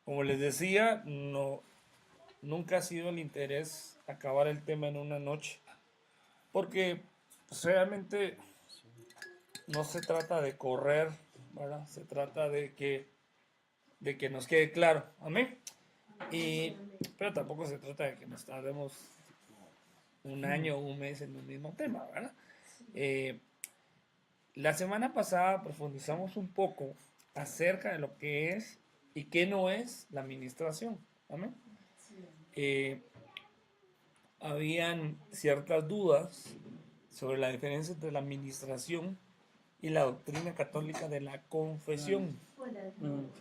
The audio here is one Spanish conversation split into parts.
Como les decía, nunca ha sido el interés acabar el tema en una noche, porque pues, realmente no se trata de correr, ¿verdad? Se trata de que nos quede claro, amén. Pero tampoco se trata de que nos tardemos un año o un mes en un mismo tema, ¿verdad? Eh, la semana pasada profundizamos un poco acerca de lo que es y qué no es la administración, amén. Eh, Habían ciertas dudas sobre la diferencia entre la administración y la doctrina católica de la confesión.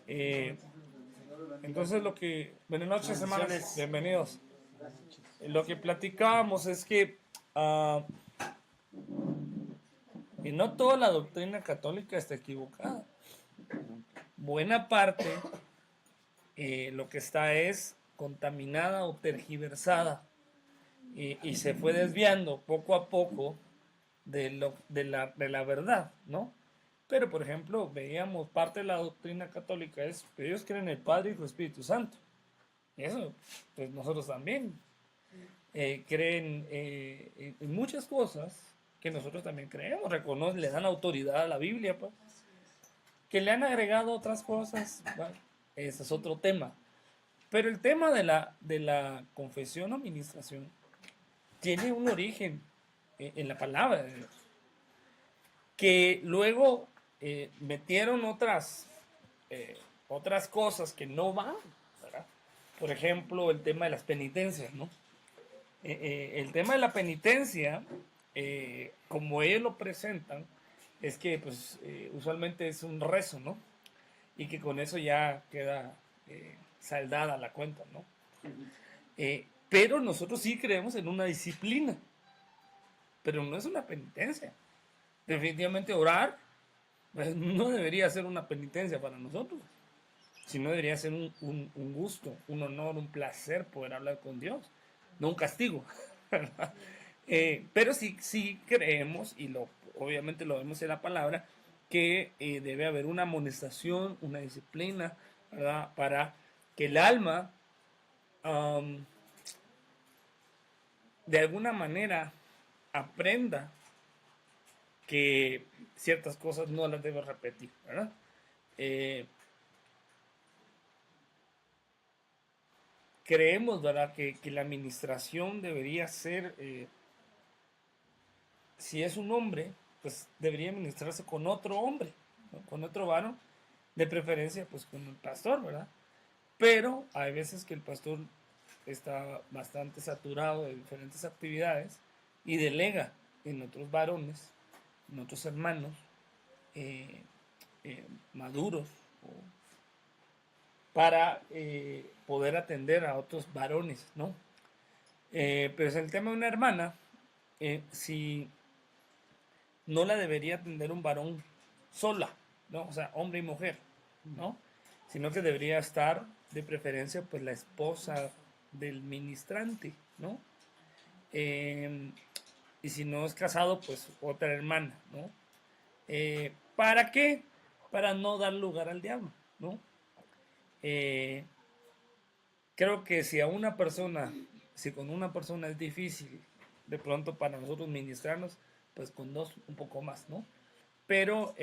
Eh, entonces buenas noches hermanos, bienvenidos. Lo que platicábamos es que y no toda la doctrina católica está equivocada. Buena parte lo que está es contaminada o tergiversada y se fue desviando poco a poco de la verdad, ¿no? Pero, por ejemplo, veíamos parte de la doctrina católica es que ellos creen en el Padre, Hijo y Espíritu Santo. Eso, pues nosotros también creen en muchas cosas que nosotros también creemos, reconocen, le dan autoridad a la Biblia, pues, que le han agregado otras cosas, bueno, ese es otro tema. Pero el tema de la confesión o administración tiene un origen en la palabra de Dios, que luego metieron otras cosas que no van, ¿verdad? Por ejemplo, el tema de las penitencias, ¿no? El tema de la penitencia, como ellos lo presentan, es que pues usualmente es un rezo, ¿no? Y que con eso ya queda saldada la cuenta, ¿no? Pero nosotros sí creemos en una disciplina, pero no es una penitencia. Definitivamente orar pues, no debería ser una penitencia para nosotros, sino debería ser un gusto, un honor, un placer poder hablar con Dios, no un castigo. Pero sí creemos, y obviamente lo vemos en la palabra, que debe haber una amonestación, una disciplina, ¿verdad? Para que el alma um, de alguna manera aprenda que ciertas cosas no las debe repetir, ¿verdad? Eh, Creemos, ¿verdad?, que la administración debería ser, si es un hombre, pues debería administrarse con otro hombre, ¿no? Con otro varón, de preferencia, pues con el pastor, ¿verdad? Pero hay veces que el pastor está bastante saturado de diferentes actividades y delega en otros varones, en otros hermanos eh, maduros para poder atender a otros varones, ¿no? Pero es el tema de una hermana, si no la debería atender un varón sola, ¿no? O sea, hombre y mujer, ¿no? Sino que debería estar de preferencia pues la esposa del ministrante, ¿no? Eh, y si no es casado, pues otra hermana, ¿no? ¿Para qué? Para no dar lugar al diablo, ¿no? Eh, Creo que si con una persona es difícil, de pronto para nosotros ministrarnos, pues con dos un poco más, ¿no? Pero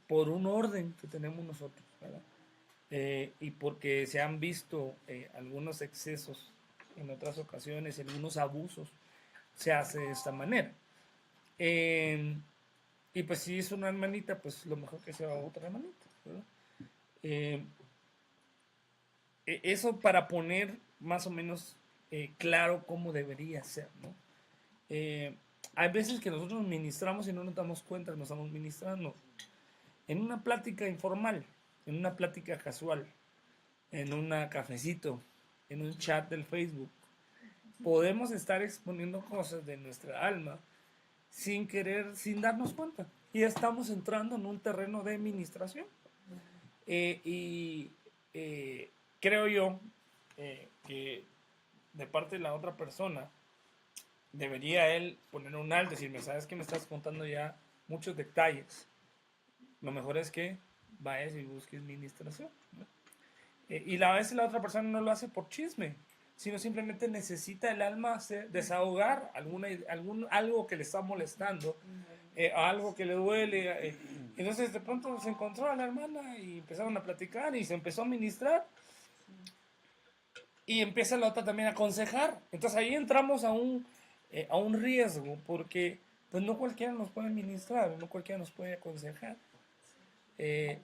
por un orden que tenemos nosotros, ¿verdad? Y porque se han visto algunos excesos en otras ocasiones, algunos abusos, se hace de esta manera. Eh, y pues si es una hermanita, pues lo mejor que sea otra hermanita, ¿verdad? Eh, Eso para poner más o menos claro cómo debería ser, ¿no? Eh, Hay veces que nosotros ministramos y no nos damos cuenta que nos estamos ministrando. En una plática informal, en una plática casual, en un cafecito, en un chat del Facebook, podemos estar exponiendo cosas de nuestra alma sin querer, sin darnos cuenta. Y estamos entrando en un terreno de administración. Y creo yo que de parte de la otra persona debería él poner un alto, decirme, sabes que me estás contando ya muchos detalles. Lo mejor es que vayas y busques administración, ¿no? Y a veces la otra persona no lo hace por chisme, sino simplemente necesita el alma desahogar algo que le está molestando, algo que le duele. Entonces de pronto se encontró a la hermana y empezaron a platicar y se empezó a ministrar y empieza la otra también a aconsejar. Entonces ahí entramos a un riesgo porque pues no cualquiera nos puede ministrar, no cualquiera nos puede aconsejar. Eh,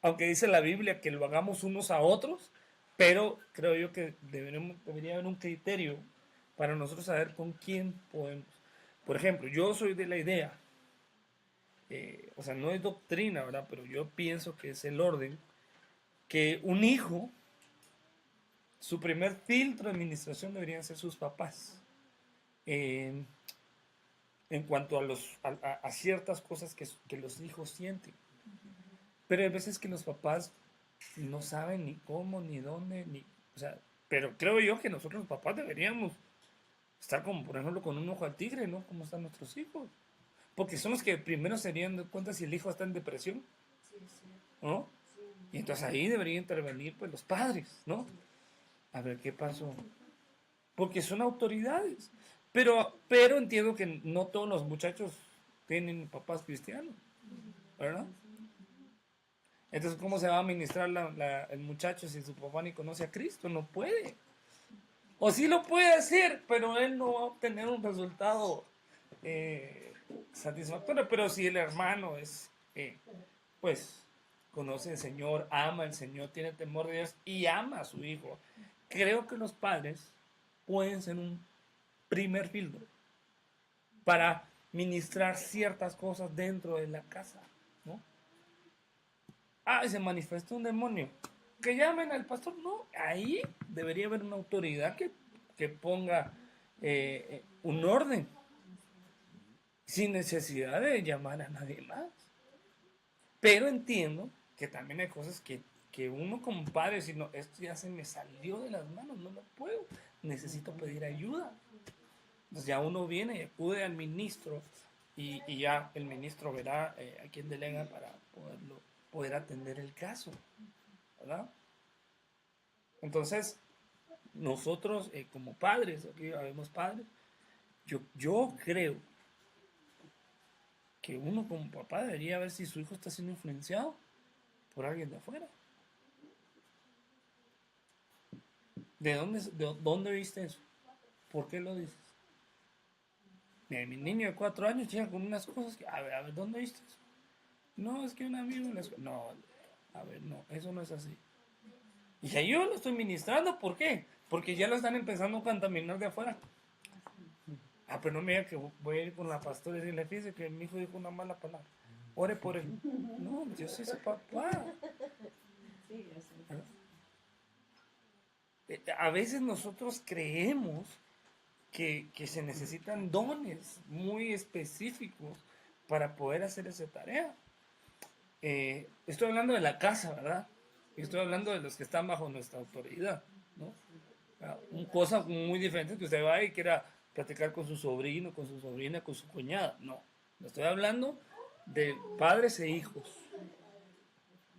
Aunque dice la Biblia que lo hagamos unos a otros, pero creo yo que debería haber un criterio para nosotros saber con quién podemos. Por ejemplo, yo soy de la idea, o sea, no es doctrina, ¿verdad? Pero yo pienso que es el orden, que un hijo, su primer filtro de administración deberían ser sus papás. Eh, en cuanto a ciertas cosas que los hijos sienten. Pero hay veces que los papás no saben ni cómo, ni dónde, o sea, pero creo yo que nosotros los papás deberíamos estar como, por ejemplo, con un ojo al tigre, ¿no? Como están nuestros hijos. Porque son los que primero se darían cuenta si el hijo está en depresión, ¿no? Y entonces ahí deberían intervenir, pues, los padres, ¿no? A ver qué pasó. Porque son autoridades. Pero entiendo que no todos los muchachos tienen papás cristianos, ¿verdad? Entonces, ¿cómo se va a ministrar el muchacho si su papá ni conoce a Cristo? No puede. O sí lo puede hacer, pero él no va a obtener un resultado satisfactorio. Pero si el hermano pues, conoce al Señor, ama al Señor, tiene temor de Dios y ama a su hijo, creo que los padres pueden ser un primer filtro para ministrar ciertas cosas dentro de la casa, ¿no? Ah, se manifestó un demonio. Que llamen al pastor. No, ahí debería haber una autoridad que ponga un orden sin necesidad de llamar a nadie más. Pero entiendo que también hay cosas que uno como padre, si no, esto ya se me salió de las manos, no lo puedo, necesito pedir ayuda. Entonces ya uno viene y acude al ministro y ya el ministro verá a quién delega para poder atender el caso, ¿verdad? Entonces, nosotros como padres, aquí habemos padres, yo creo que uno como papá debería ver si su hijo está siendo influenciado por alguien de afuera. ¿De dónde viste eso? ¿Por qué lo dices? Mi niño de 4 años llega con unas cosas que, a ver, ¿dónde viste eso? No, es que un amigo en la escuela. No, a ver, no, eso no es así. Y ahí yo lo estoy ministrando, ¿por qué? Porque ya lo están empezando a contaminar de afuera. Ah, pero no me diga que voy a ir con la pastora y decirle, fíjese que mi hijo dijo una mala palabra. Ore por él. No, yo soy su papá. A veces nosotros creemos que se necesitan dones muy específicos para poder hacer esa tarea. Estoy hablando de la casa, ¿verdad? Y estoy hablando de los que están bajo nuestra autoridad, ¿no? Una cosa muy diferente que usted va y quiera platicar con su sobrino, con su sobrina, con su cuñada. No, estoy hablando de padres e hijos,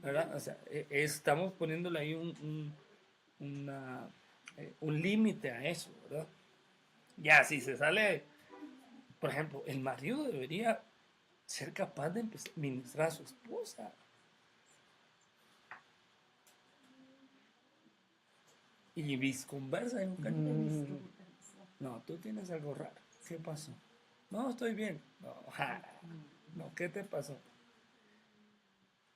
¿verdad? O sea, estamos poniéndole ahí un límite a eso, ¿verdad? Ya, si se sale, por ejemplo, el marido debería ser capaz de empezar a ministrar a su esposa. Y viceversa, no, tú tienes algo raro. ¿Qué pasó? No, estoy bien. No, no, ¿qué te pasó?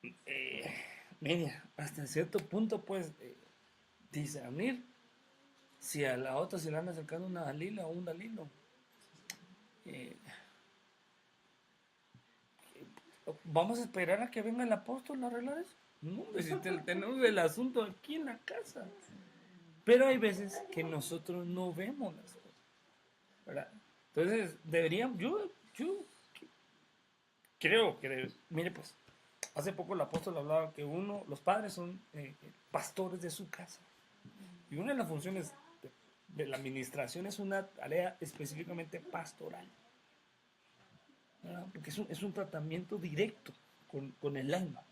Eh, Mira, hasta cierto punto, pues, discernir si a la otra se le anda acercando una Dalila o un Dalilo. Eh, ¿Vamos a esperar a que venga el apóstol a arreglar eso? No, pues si tenemos el asunto aquí en la casa. Pero hay veces que nosotros no vemos las cosas, ¿verdad? Entonces, deberíamos, yo creo que, mire pues, hace poco el apóstol hablaba que los padres son pastores de su casa. Y una de las funciones de la administración es una tarea específicamente pastoral, ¿verdad? Porque es un tratamiento directo con el alma.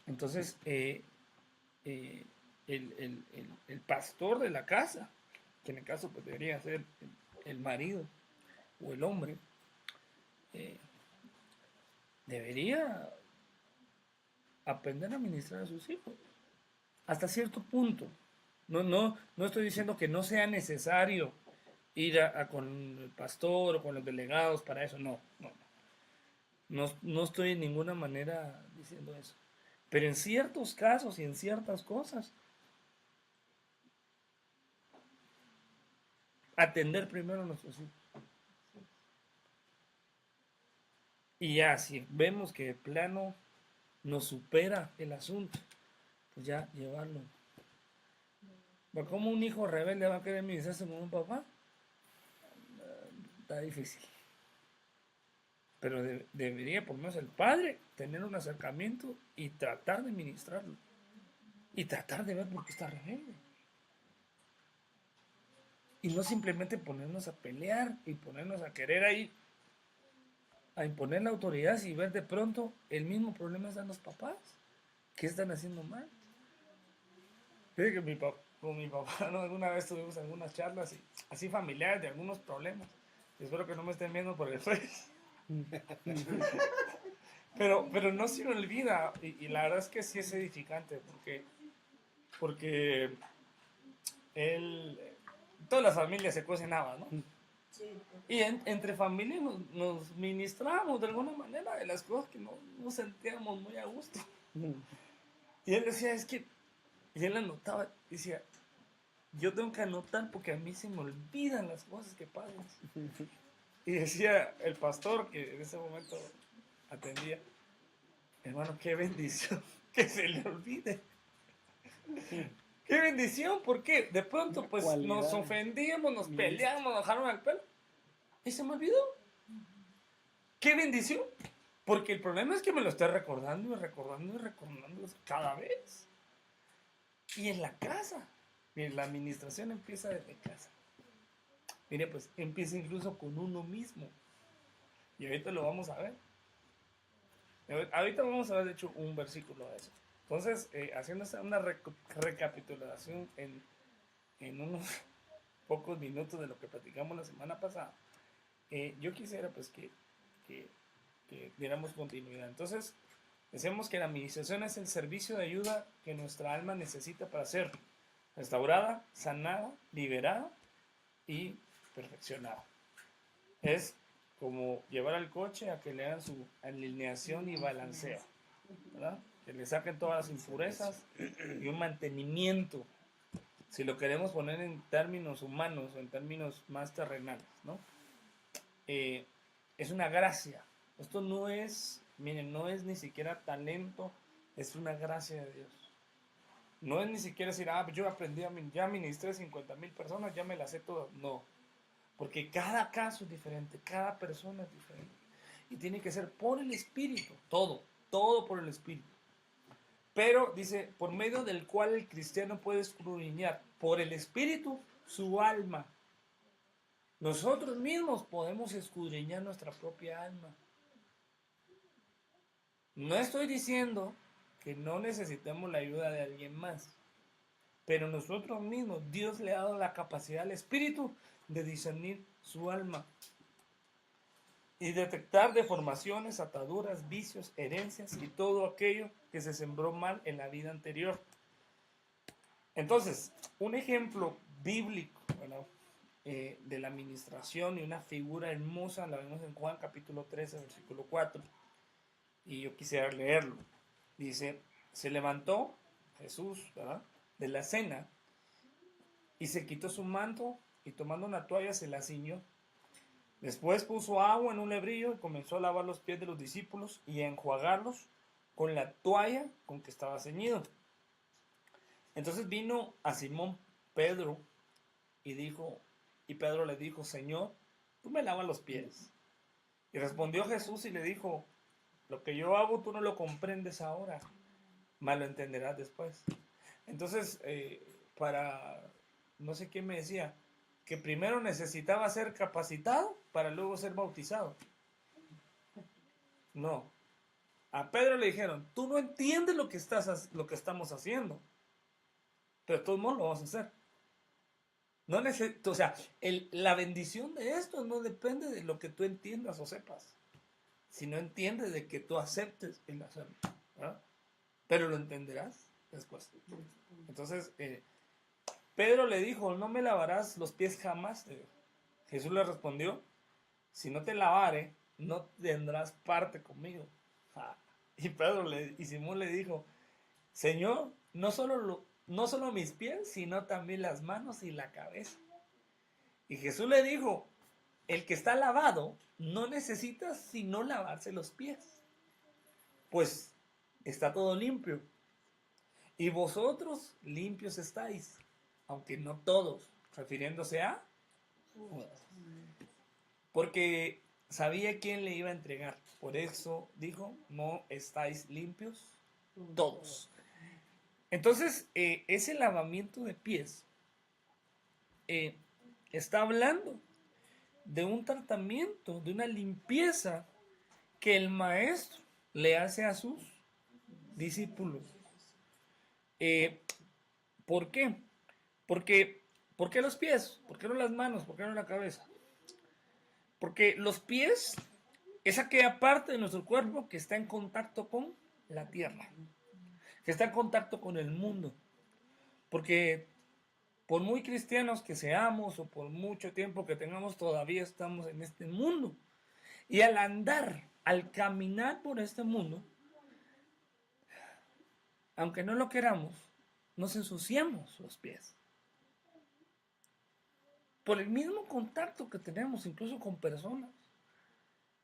Entonces, eh, el pastor de la casa, que en el caso pues, debería ser el marido o el hombre, debería aprender a administrar a sus hijos hasta cierto punto. No estoy diciendo que no sea necesario ir con el pastor o con los delegados para eso, no estoy en ninguna manera diciendo eso. Pero en ciertos casos y en ciertas cosas, atender primero a nuestros hijos. Y ya, si vemos que de plano nos supera el asunto, pues ya llevarlo. ¿Cómo un hijo rebelde va a querer ministrarse con un papá? Está difícil. Pero debería, por lo menos el padre, tener un acercamiento y tratar de ministrarlo. Y tratar de ver por qué está rebelde. Y no simplemente ponernos a pelear y ponernos a querer ahí, a imponer la autoridad y ver de pronto el mismo problema están los papás. ¿Qué están haciendo mal? Fíjate que con mi papá ¿no? Alguna vez tuvimos algunas charlas así familiares de algunos problemas. Y espero que no me estén viendo por el Facebook. pero no se me olvida, y la verdad es que sí es edificante, porque todas las familias se cocinaban, ¿no? Sí. Y entre familias nos ministrábamos de alguna manera de las cosas que no sentíamos muy a gusto. Y él decía, y él anotaba, decía, yo tengo que anotar porque a mí se me olvidan las cosas que pasan. Y decía el pastor que en ese momento atendía, hermano, qué bendición que se le olvide. Qué bendición, porque de pronto pues nos ofendíamos, nos peleamos, nos dejaron al pelo y se me olvidó. Qué bendición, porque el problema es que me lo estoy recordando y recordando y recordando cada vez. Y en la casa, mire, la administración empieza desde casa. Mire, pues empieza incluso con uno mismo. Y ahorita lo vamos a ver. Ahorita vamos a ver, de hecho, un versículo de eso. Entonces, haciendo una recapitulación en unos pocos minutos de lo que platicamos la semana pasada, yo quisiera pues que diéramos continuidad. Entonces, decimos que la administración es el servicio de ayuda que nuestra alma necesita para ser restaurada, sanada, liberada y perfeccionada. Es como llevar al coche a que le hagan su alineación y balanceo, ¿verdad? Que le saquen todas las impurezas y un mantenimiento, si lo queremos poner en términos humanos o en términos más terrenales, ¿no? Es una gracia. Esto no es, miren, no es ni siquiera talento, es una gracia de Dios. No es ni siquiera decir, yo aprendí, ya ministré 50,000 personas, ya me las sé todas. No, porque cada caso es diferente, cada persona es diferente. Y tiene que ser por el Espíritu, todo por el Espíritu. Pero dice, por medio del cual el cristiano puede escudriñar por el Espíritu su alma. Nosotros mismos podemos escudriñar nuestra propia alma. No estoy diciendo que no necesitemos la ayuda de alguien más, pero nosotros mismos, Dios le ha dado la capacidad al Espíritu de discernir su alma y detectar deformaciones, ataduras, vicios, herencias y todo aquello que se sembró mal en la vida anterior. Entonces, un ejemplo bíblico, ¿verdad? De la administración y una figura hermosa la vemos en Juan capítulo 13, versículo 4. Y yo quisiera leerlo. Dice, se levantó Jesús, ¿verdad?, de la cena y se quitó su manto y tomando una toalla se la ciñó. Después puso agua en un lebrillo y comenzó a lavar los pies de los discípulos y a enjuagarlos con la toalla con que estaba ceñido. Entonces vino a Simón Pedro y Pedro le dijo, Señor, ¿tú me lavas los pies? Y respondió Jesús y le dijo, lo que yo hago tú no lo comprendes ahora, mas lo entenderás después. Entonces, no sé quién me decía, que primero necesitaba ser capacitado para luego ser bautizado. No. A Pedro le dijeron, tú no entiendes lo que estamos haciendo. pero de todos modos lo vamos a hacer. No o sea, la bendición de esto no depende de lo que tú entiendas o sepas, sino entiende de que tú aceptes el hacerlo, ¿verdad? Pero lo entenderás después. Entonces, Pedro le dijo, no me lavarás los pies jamás. Jesús le respondió, si no te lavare, no tendrás parte conmigo. Y y Simón le dijo, Señor, no solo mis pies, sino también las manos y la cabeza. Y Jesús le dijo, el que está lavado no necesita sino lavarse los pies, pues está todo limpio. Y vosotros limpios estáis, aunque no todos, refiriéndose a... Porque sabía quién le iba a entregar. Por eso dijo, no estáis limpios todos. Entonces, ese lavamiento de pies está hablando de un tratamiento, de una limpieza que el maestro le hace a sus discípulos. ¿Por qué? ¿Por qué los pies? ¿Por qué no las manos? ¿Por qué no la cabeza? Porque los pies es aquella parte de nuestro cuerpo que está en contacto con la tierra, que está en contacto con el mundo. Porque por muy cristianos que seamos o por mucho tiempo que tengamos, todavía estamos en este mundo. Y al andar, al caminar por este mundo, aunque no lo queramos, nos ensuciamos los pies. Por el mismo contacto que tenemos, incluso con personas.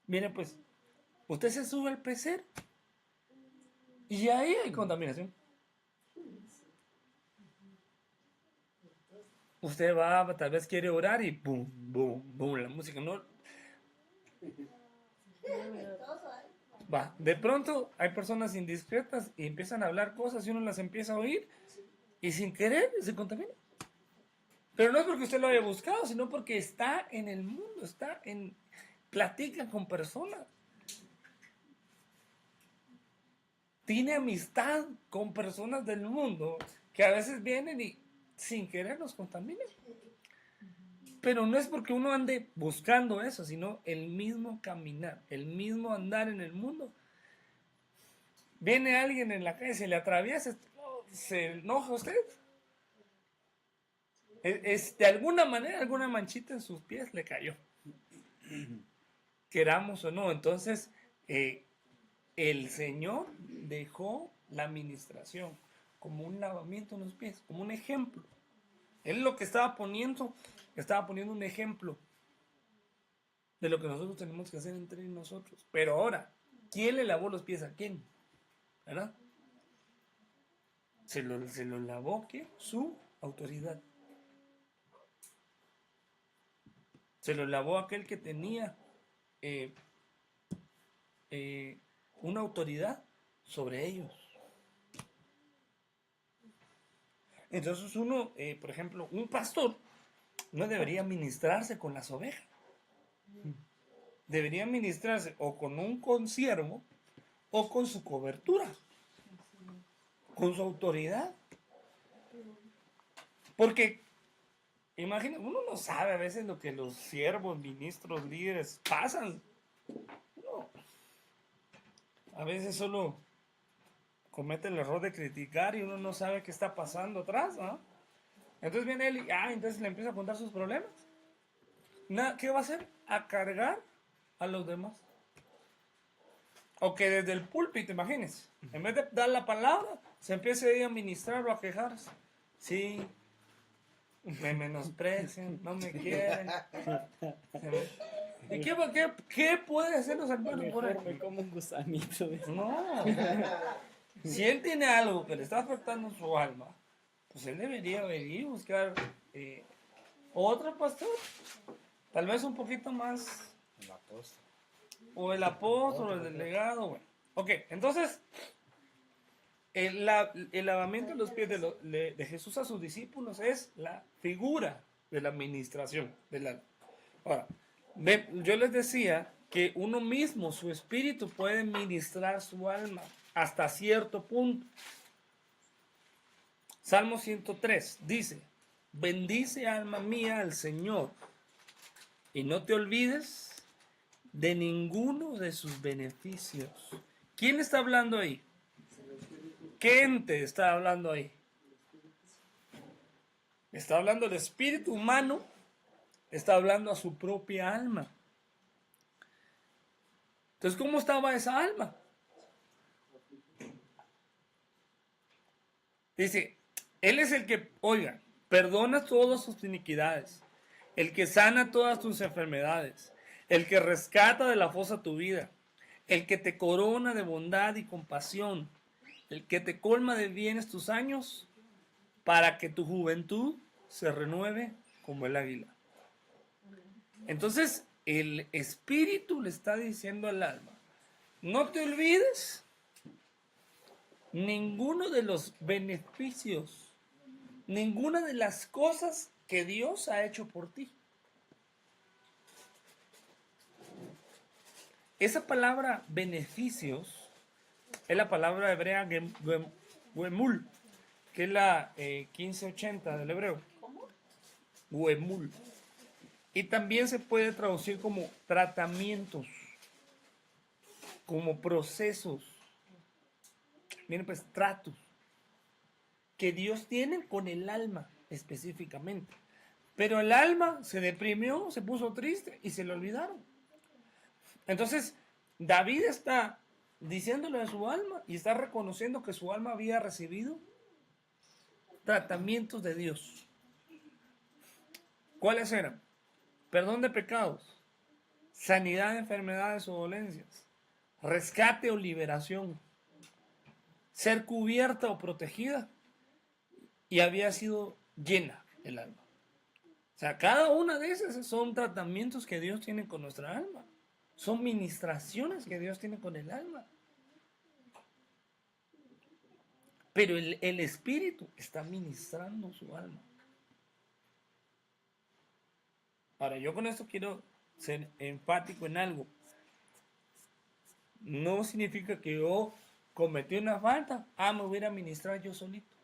Mire, pues, usted se sube al pecero y ahí hay contaminación. Usted va, tal vez quiere orar y boom, boom, boom, la música no. Va, de pronto hay personas indiscretas y empiezan a hablar cosas y uno las empieza a oír y sin querer se contamina. Pero no es porque usted lo haya buscado, sino porque está en el mundo, platica con personas. Tiene amistad con personas del mundo que a veces vienen y sin querer nos contaminan. Pero no es porque uno ande buscando eso, sino el mismo caminar, el mismo andar en el mundo. Viene alguien en la calle, se le atraviesa, se enoja usted. De alguna manera, alguna manchita en sus pies le cayó. Queramos o no. Entonces, el Señor dejó la administración como un lavamiento en los pies, como un ejemplo. Él lo que estaba poniendo un ejemplo de lo que nosotros tenemos que hacer entre nosotros. Pero ahora, ¿quién le lavó los pies a quién? ¿Verdad? Se lo lavó, ¿qué? Su autoridad. Se lo lavó aquel que tenía una autoridad sobre ellos. Entonces uno, por ejemplo, un pastor no debería ministrarse con las ovejas. Debería ministrarse o con un consiervo o con su cobertura, con su autoridad. Porque, imagina, uno no sabe a veces lo que los siervos, ministros, líderes pasan. No. A veces solo comete el error de criticar y uno no sabe qué está pasando atrás, ¿no? Entonces viene él y entonces le empieza a contar sus problemas. ¿Qué va a hacer? A cargar a los demás. O que desde el púlpito, imagínense, en vez de dar la palabra, se empieza a ministrar o a quejarse. Sí, me menosprecian, no me quieren. ¿Y qué puede hacer los hermanos por él? Me como un gusanito. No. Si él tiene algo que le está afectando su alma, pues él debería venir y buscar otro pastor. Tal vez un poquito más. El apóstol. O el apóstol, o el delegado. Bueno. Ok, entonces, el lavamiento de los pies de Jesús a sus discípulos es la figura de la administración del alma. Ahora, yo les decía que uno mismo, su espíritu, puede ministrar su alma hasta cierto punto. Salmo 103 dice, bendice alma mía al Señor y no te olvides de ninguno de sus beneficios. ¿Quién está hablando ahí? ¿Qué ente está hablando ahí? Está hablando del espíritu humano, está hablando a su propia alma. Entonces, ¿cómo estaba esa alma? Dice, Él es el que, oiga, perdona todas sus iniquidades, el que sana todas tus enfermedades, el que rescata de la fosa tu vida, el que te corona de bondad y compasión, el que te colma de bienes tus años, para que tu juventud se renueve como el águila. Entonces, el espíritu le está diciendo al alma, no te olvides ninguno de los beneficios, ninguna de las cosas que Dios ha hecho por ti. Esa palabra beneficios es la palabra hebrea gemul, que es la 1580 del hebreo. ¿Cómo? Gemul. Y también se puede traducir como tratamientos, como procesos. Miren, pues tratos que Dios tiene con el alma específicamente. Pero el alma se deprimió, se puso triste y se le olvidaron. Entonces, David está diciéndole a su alma y está reconociendo que su alma había recibido tratamientos de Dios. ¿Cuáles eran? Perdón de pecados, sanidad de enfermedades o dolencias, rescate o liberación, ser cubierta o protegida, y había sido llena el alma. O sea, cada una de esas son tratamientos que Dios tiene con nuestra alma. Son ministraciones que Dios tiene con el alma. Pero el Espíritu está ministrando su alma. Ahora, yo con esto quiero ser enfático en algo. No significa que yo cometí una falta. Me voy a ministrar yo solito.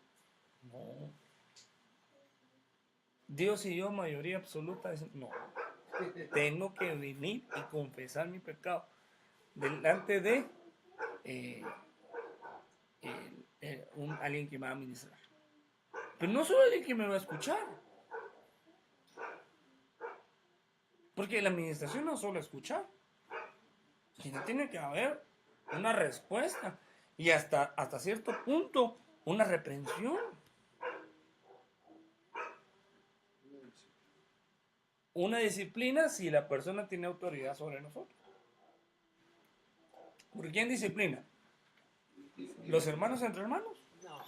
No. Dios y yo, mayoría absoluta, no. Tengo que venir y confesar mi pecado delante de alguien que me va a ministrar. Pero no solo alguien que me va a escuchar. Porque la administración no es solo escuchar, sino tiene que haber una respuesta y hasta cierto punto una reprensión. Una disciplina si la persona tiene autoridad sobre nosotros. ¿Por quién disciplina? ¿Los hermanos entre hermanos? No,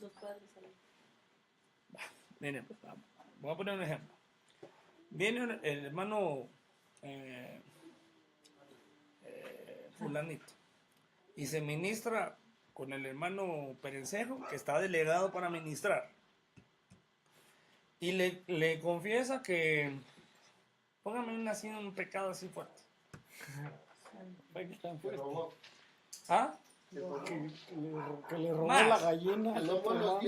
los padres también. Miren, pues, voy a poner un ejemplo. Viene el hermano fulanito y se ministra con el hermano Perencejo, que está delegado para ministrar, y le confiesa que, póngame un pecado así fuerte. ¿Ah? Que le robó Más. la gallina al otro hermano.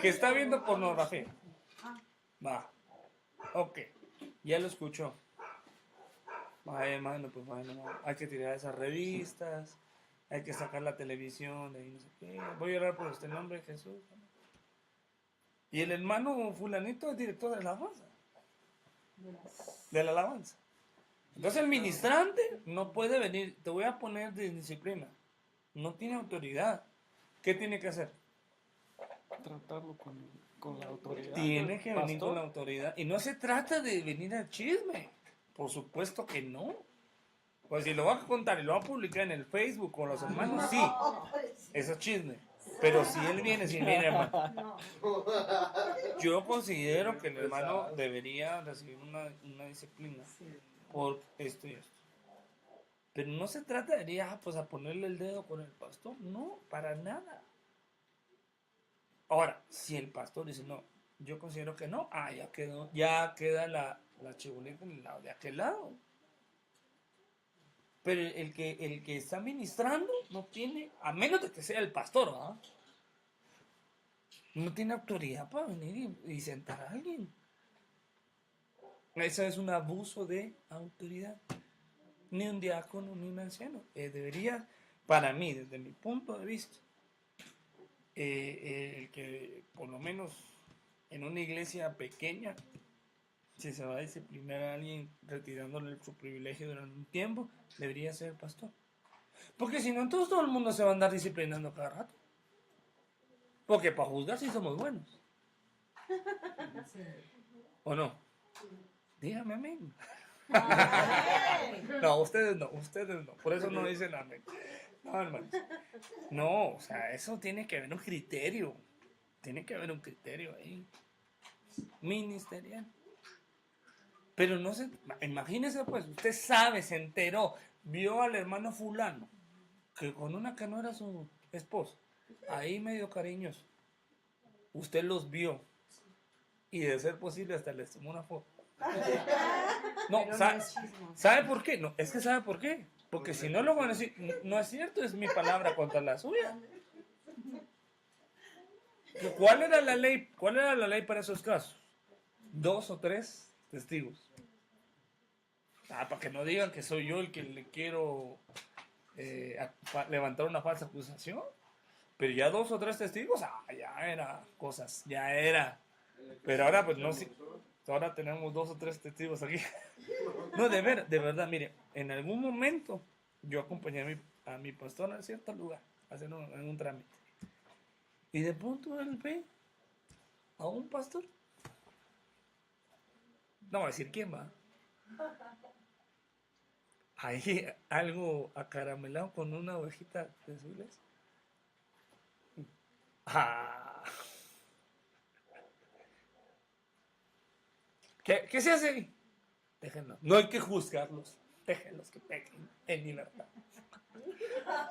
Que está viendo pornografía. Va. Ok. Ya lo escuchó. Vaya, mano, pues bueno, hay que tirar esas revistas, hay que sacar la televisión, de ahí no sé qué. Voy a orar por usted en nombre de Jesús. Y el hermano fulanito es director de la alabanza. De la alabanza. Entonces el ministrante no puede venir, te voy a poner de disciplina. No tiene autoridad. ¿Qué tiene que hacer? Tratarlo con la autoridad. Tiene que venir Pastor. con la autoridad. Y no se trata de venir al chisme. Por supuesto que no. Pues si lo va a contar y lo va a publicar en el Facebook con los hermanos, sí. Eso es chisme. Pero si él viene, si viene, hermano. Yo considero que el hermano debería recibir una disciplina por esto y esto. Pero no se trata de ir pues a ponerle el dedo con el pastor. No, para nada. Ahora, si el pastor dice no, yo considero que no, ya queda la chibolita en el lado de aquel lado. Pero el que está ministrando no tiene, a menos de que sea el pastor, ¿verdad? No tiene autoridad para venir y sentar a alguien. Eso es un abuso de autoridad. Ni un diácono, ni un anciano. Debería, para mí, desde mi punto de vista, el que por lo menos en una iglesia pequeña, si se va a disciplinar a alguien retirándole su privilegio durante un tiempo, debería ser el pastor. Porque si no, entonces todo el mundo se va a andar disciplinando cada rato. Porque para juzgar sí somos buenos. ¿O no? Dígame amén. No, ustedes no. Por eso no dicen amén. No, hermanos. No, o sea, eso tiene que haber un criterio. Tiene que haber un criterio ahí. Ministerial. Pero no se. Imagínese, pues, usted sabe, se enteró, vio al hermano fulano, que con una que no era su esposa, ahí medio cariñoso. Usted los vio. Y de ser posible, hasta les tomó una foto. No, ¿sabe por qué? No, es que ¿sabe por qué? Porque si no lo van a decir, no es cierto, es mi palabra contra la suya. ¿Cuál era la ley? ¿Cuál era la ley para esos casos? 2 o 3 testigos. Para que no digan que soy yo el que le quiero levantar una falsa acusación. Pero ya 2 o 3 testigos, ya era cosas, ya era. Pero ahora pues no, ahora tenemos 2 o 3 testigos aquí. No, de verdad, mire, en algún momento yo acompañé a mi pastor a cierto lugar, a hacer un trámite. Y de pronto él ve a un pastor. No voy a decir quién va. Ahí algo acaramelado con una ovejita de su iglesia. ¿Qué se hace ahí? Déjenlos. No hay que juzgarlos. Déjenlos que pequen en libertad.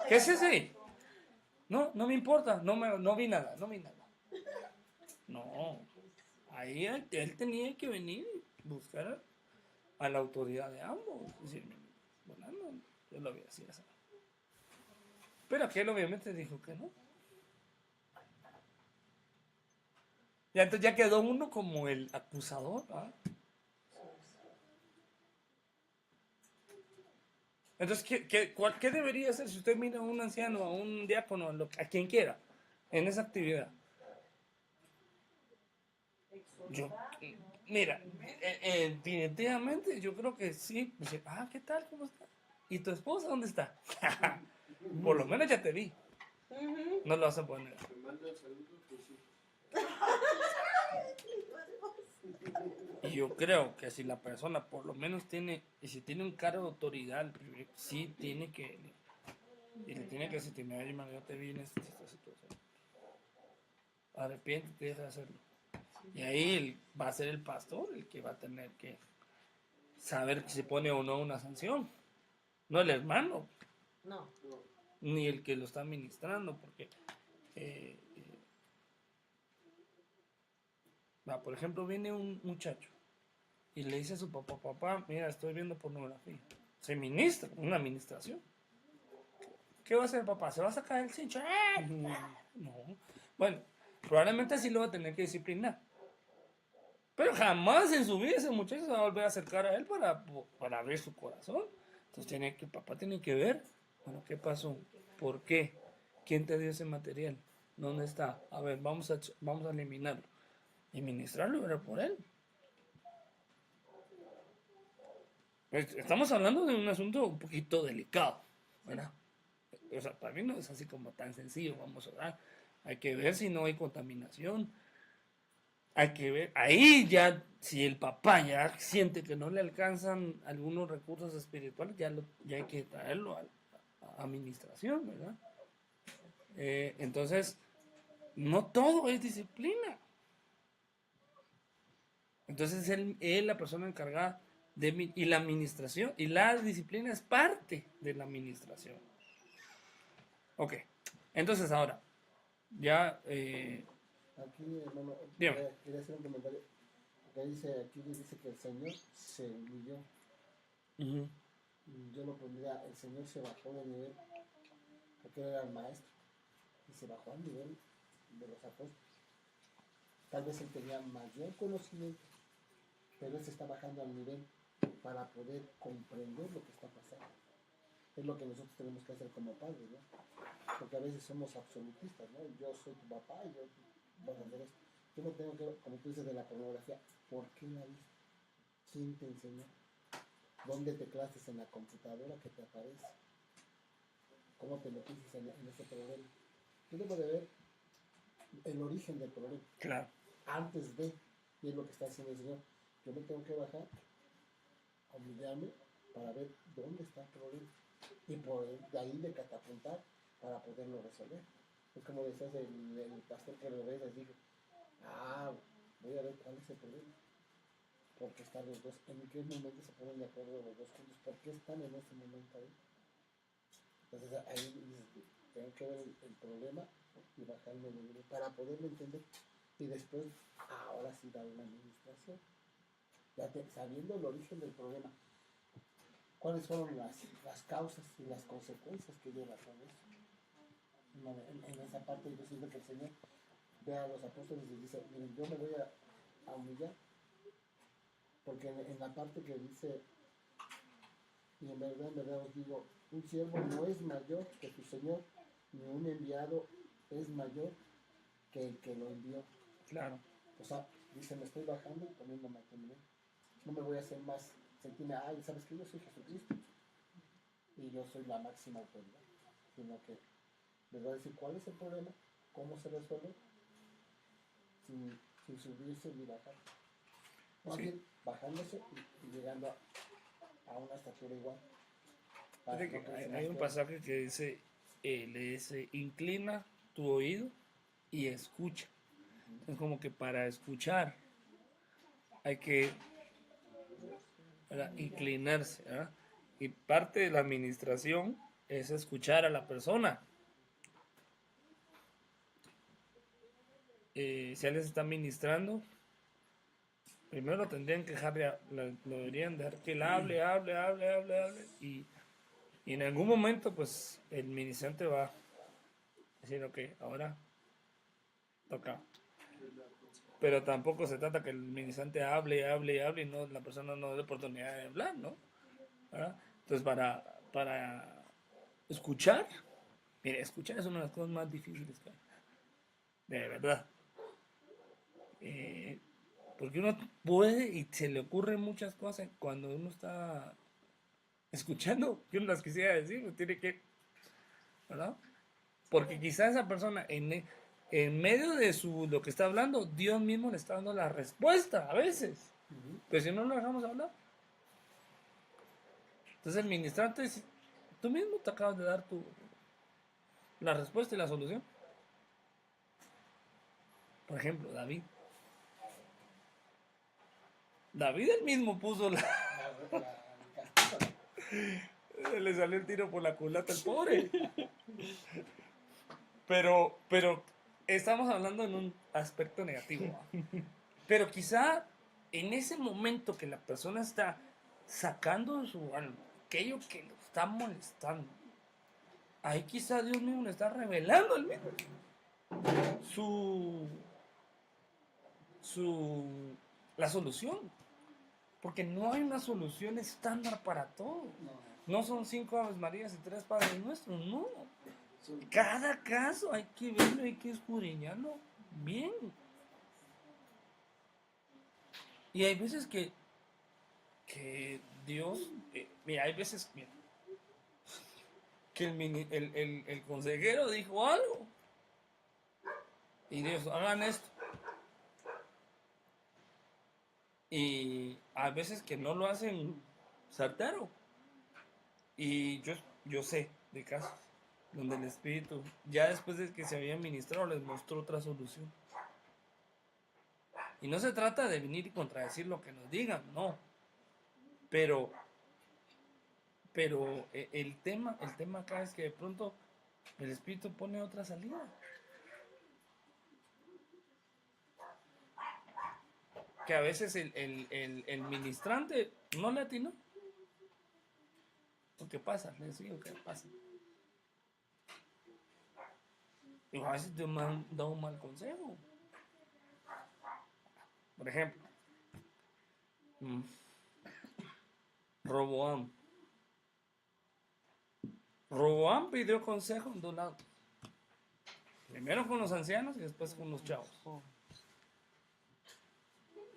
¿Qué se hace ahí? No me importa. No vi nada. No. Ahí él tenía que venir y buscar a la autoridad de ambos. Es decir, bueno, no, yo lo voy a decir así. Pero aquel obviamente dijo que no. Ya entonces ya quedó uno como el acusador, ¿ah? Entonces, ¿qué debería hacer si usted mira a un anciano, a un diácono, a quien quiera, en esa actividad? Yo, mira, definitivamente yo creo que sí. Dice, ¿qué tal? ¿Cómo está? ¿Y tu esposa dónde está? Por lo menos ya te vi. No lo vas a poner. Y yo creo que si la persona por lo menos tiene, y si tiene un cargo de autoridad, sí tiene que, y le tiene que decir, mira, yo te vi en esta situación. Arrepiéntete, deja de hacerlo. Y ahí va a ser el pastor el que va a tener que saber si se pone o no una sanción. No el hermano. No. Ni el que lo está administrando, porque por ejemplo, viene un muchacho y le dice a su papá, mira, estoy viendo pornografía. Se ministra, una administración. ¿Qué va a hacer el papá? ¿Se va a sacar el cincho? No. Bueno, probablemente sí lo va a tener que disciplinar. Pero jamás en su vida ese muchacho se va a volver a acercar a él para abrir su corazón. Entonces papá tiene que ver, bueno, ¿qué pasó? ¿Por qué? ¿Quién te dio ese material? ¿Dónde está? A ver, vamos a eliminarlo. Y ministrarlo y orar por él. Estamos hablando de un asunto un poquito delicado, ¿verdad? O sea, para mí no es así como tan sencillo, vamos a orar. Hay que ver si no hay contaminación. Hay que ver, ahí ya, si el papá ya siente que no le alcanzan algunos recursos espirituales, ya hay que traerlo a administración, ¿verdad? Entonces, no todo es disciplina. Entonces, él la persona encargada y la administración, y la disciplina es parte de la administración. Ok, entonces ahora, ya... Aquí, hermano, Dígame. quería hacer un comentario. Aquí dice que el Señor se humilló. Yo lo pondría, el Señor se bajó de nivel, porque era el maestro, y se bajó al nivel de los apóstoles. Tal vez él tenía mayor conocimiento, pero él se está bajando al nivel para poder comprender lo que está pasando. Es lo que nosotros tenemos que hacer como padres, ¿no? Porque a veces somos absolutistas, ¿no? Yo soy tu papá y yo voy a hacer esto. Yo no tengo que, como tú dices de la pornografía, ¿por qué la viste? ¿Quién te enseñó? ¿Dónde te clases en la computadora que te aparece? ¿Cómo te metiste en ese problema? Yo debo de ver el origen del problema. Claro. Antes de, y es lo que está haciendo el Señor. Yo me tengo que bajar, humillarme para ver dónde está el problema. Y por de ahí de catapultar para poderlo resolver. Es como decías el pastor que lo ves, les digo, voy a ver cuál es el problema. Porque están los dos, en qué momento se ponen de acuerdo los dos juntos, por qué están en ese momento ahí. Entonces ahí dices, tengo que ver el problema y bajarme el nivel para poderlo entender. Y después, ahora sí dar una administración. Sabiendo el origen del problema, cuáles fueron las causas y las consecuencias que lleva todo eso. En esa parte yo siento que el Señor ve a los apóstoles y dice, miren, yo me voy a humillar, porque en la parte que dice, y en verdad os digo, un siervo no es mayor que su Señor, ni un enviado es mayor que el que lo envió. Claro. O sea, dice, me estoy bajando y poniéndome aquí. No me voy a hacer más, sentirme, ¿sabes qué? Yo soy Jesucristo y yo soy la máxima autoridad. Sino que les voy a decir cuál es el problema, cómo se resuelve, sin subirse ni bajar. Más bien, bajándose y llegando a una estatura igual. Hay un pasaje que dice, le dice, inclina tu oído y escucha. Es como que para escuchar hay que, ¿verdad?, inclinarse, ¿verdad? Y parte de la administración es escuchar a la persona. Si alguien se está ministrando, primero tendrían que lo deberían dejar que él hable, y en algún momento pues el ministrante va a decir, ok, ahora toca. Pero tampoco se trata que el ministrante hable y no, la persona no dé oportunidad de hablar, ¿no? ¿Verdad? Entonces para escuchar, mire, escuchar es una de las cosas más difíciles que hay, de verdad. Porque uno puede y se le ocurren muchas cosas cuando uno está escuchando, que uno las quisiera decir, uno tiene que, ¿verdad? Porque quizás esa persona en medio de lo que está hablando, Dios mismo le está dando la respuesta a veces. Pero si no lo dejamos hablar. Entonces el ministrante, tú mismo te acabas de dar la respuesta y la solución. Por ejemplo, David él mismo puso le salió el tiro por la culata al pobre. Pero estamos hablando en un aspecto negativo, ¿no? Pero quizá en ese momento que la persona está sacando de su alma aquello que lo está molestando, ahí quizá Dios mismo le está revelando al mismo la solución. Porque no hay una solución estándar para todo. No son 5 Aves Marías y 3 Padres Nuestros, no. Cada caso hay que verlo, hay que escudriñarlo bien. Y hay veces que Dios, mira, hay veces que el consejero dijo algo. Y Dios, hagan esto. Y hay veces que no lo hacen certero. Y yo sé de casos donde el Espíritu, ya después de que se había ministrado, les mostró otra solución. Y no se trata de venir y contradecir lo que nos digan, no. Pero el tema acá es que de pronto el Espíritu pone otra salida. Que a veces el ministrante no le atinó. ¿Qué pasa? Les digo, ¿qué pasa? Y a veces te da un mal consejo. Por ejemplo, mm, Roboam. Roboam pidió consejo de un lado. Primero con los ancianos y después con los chavos.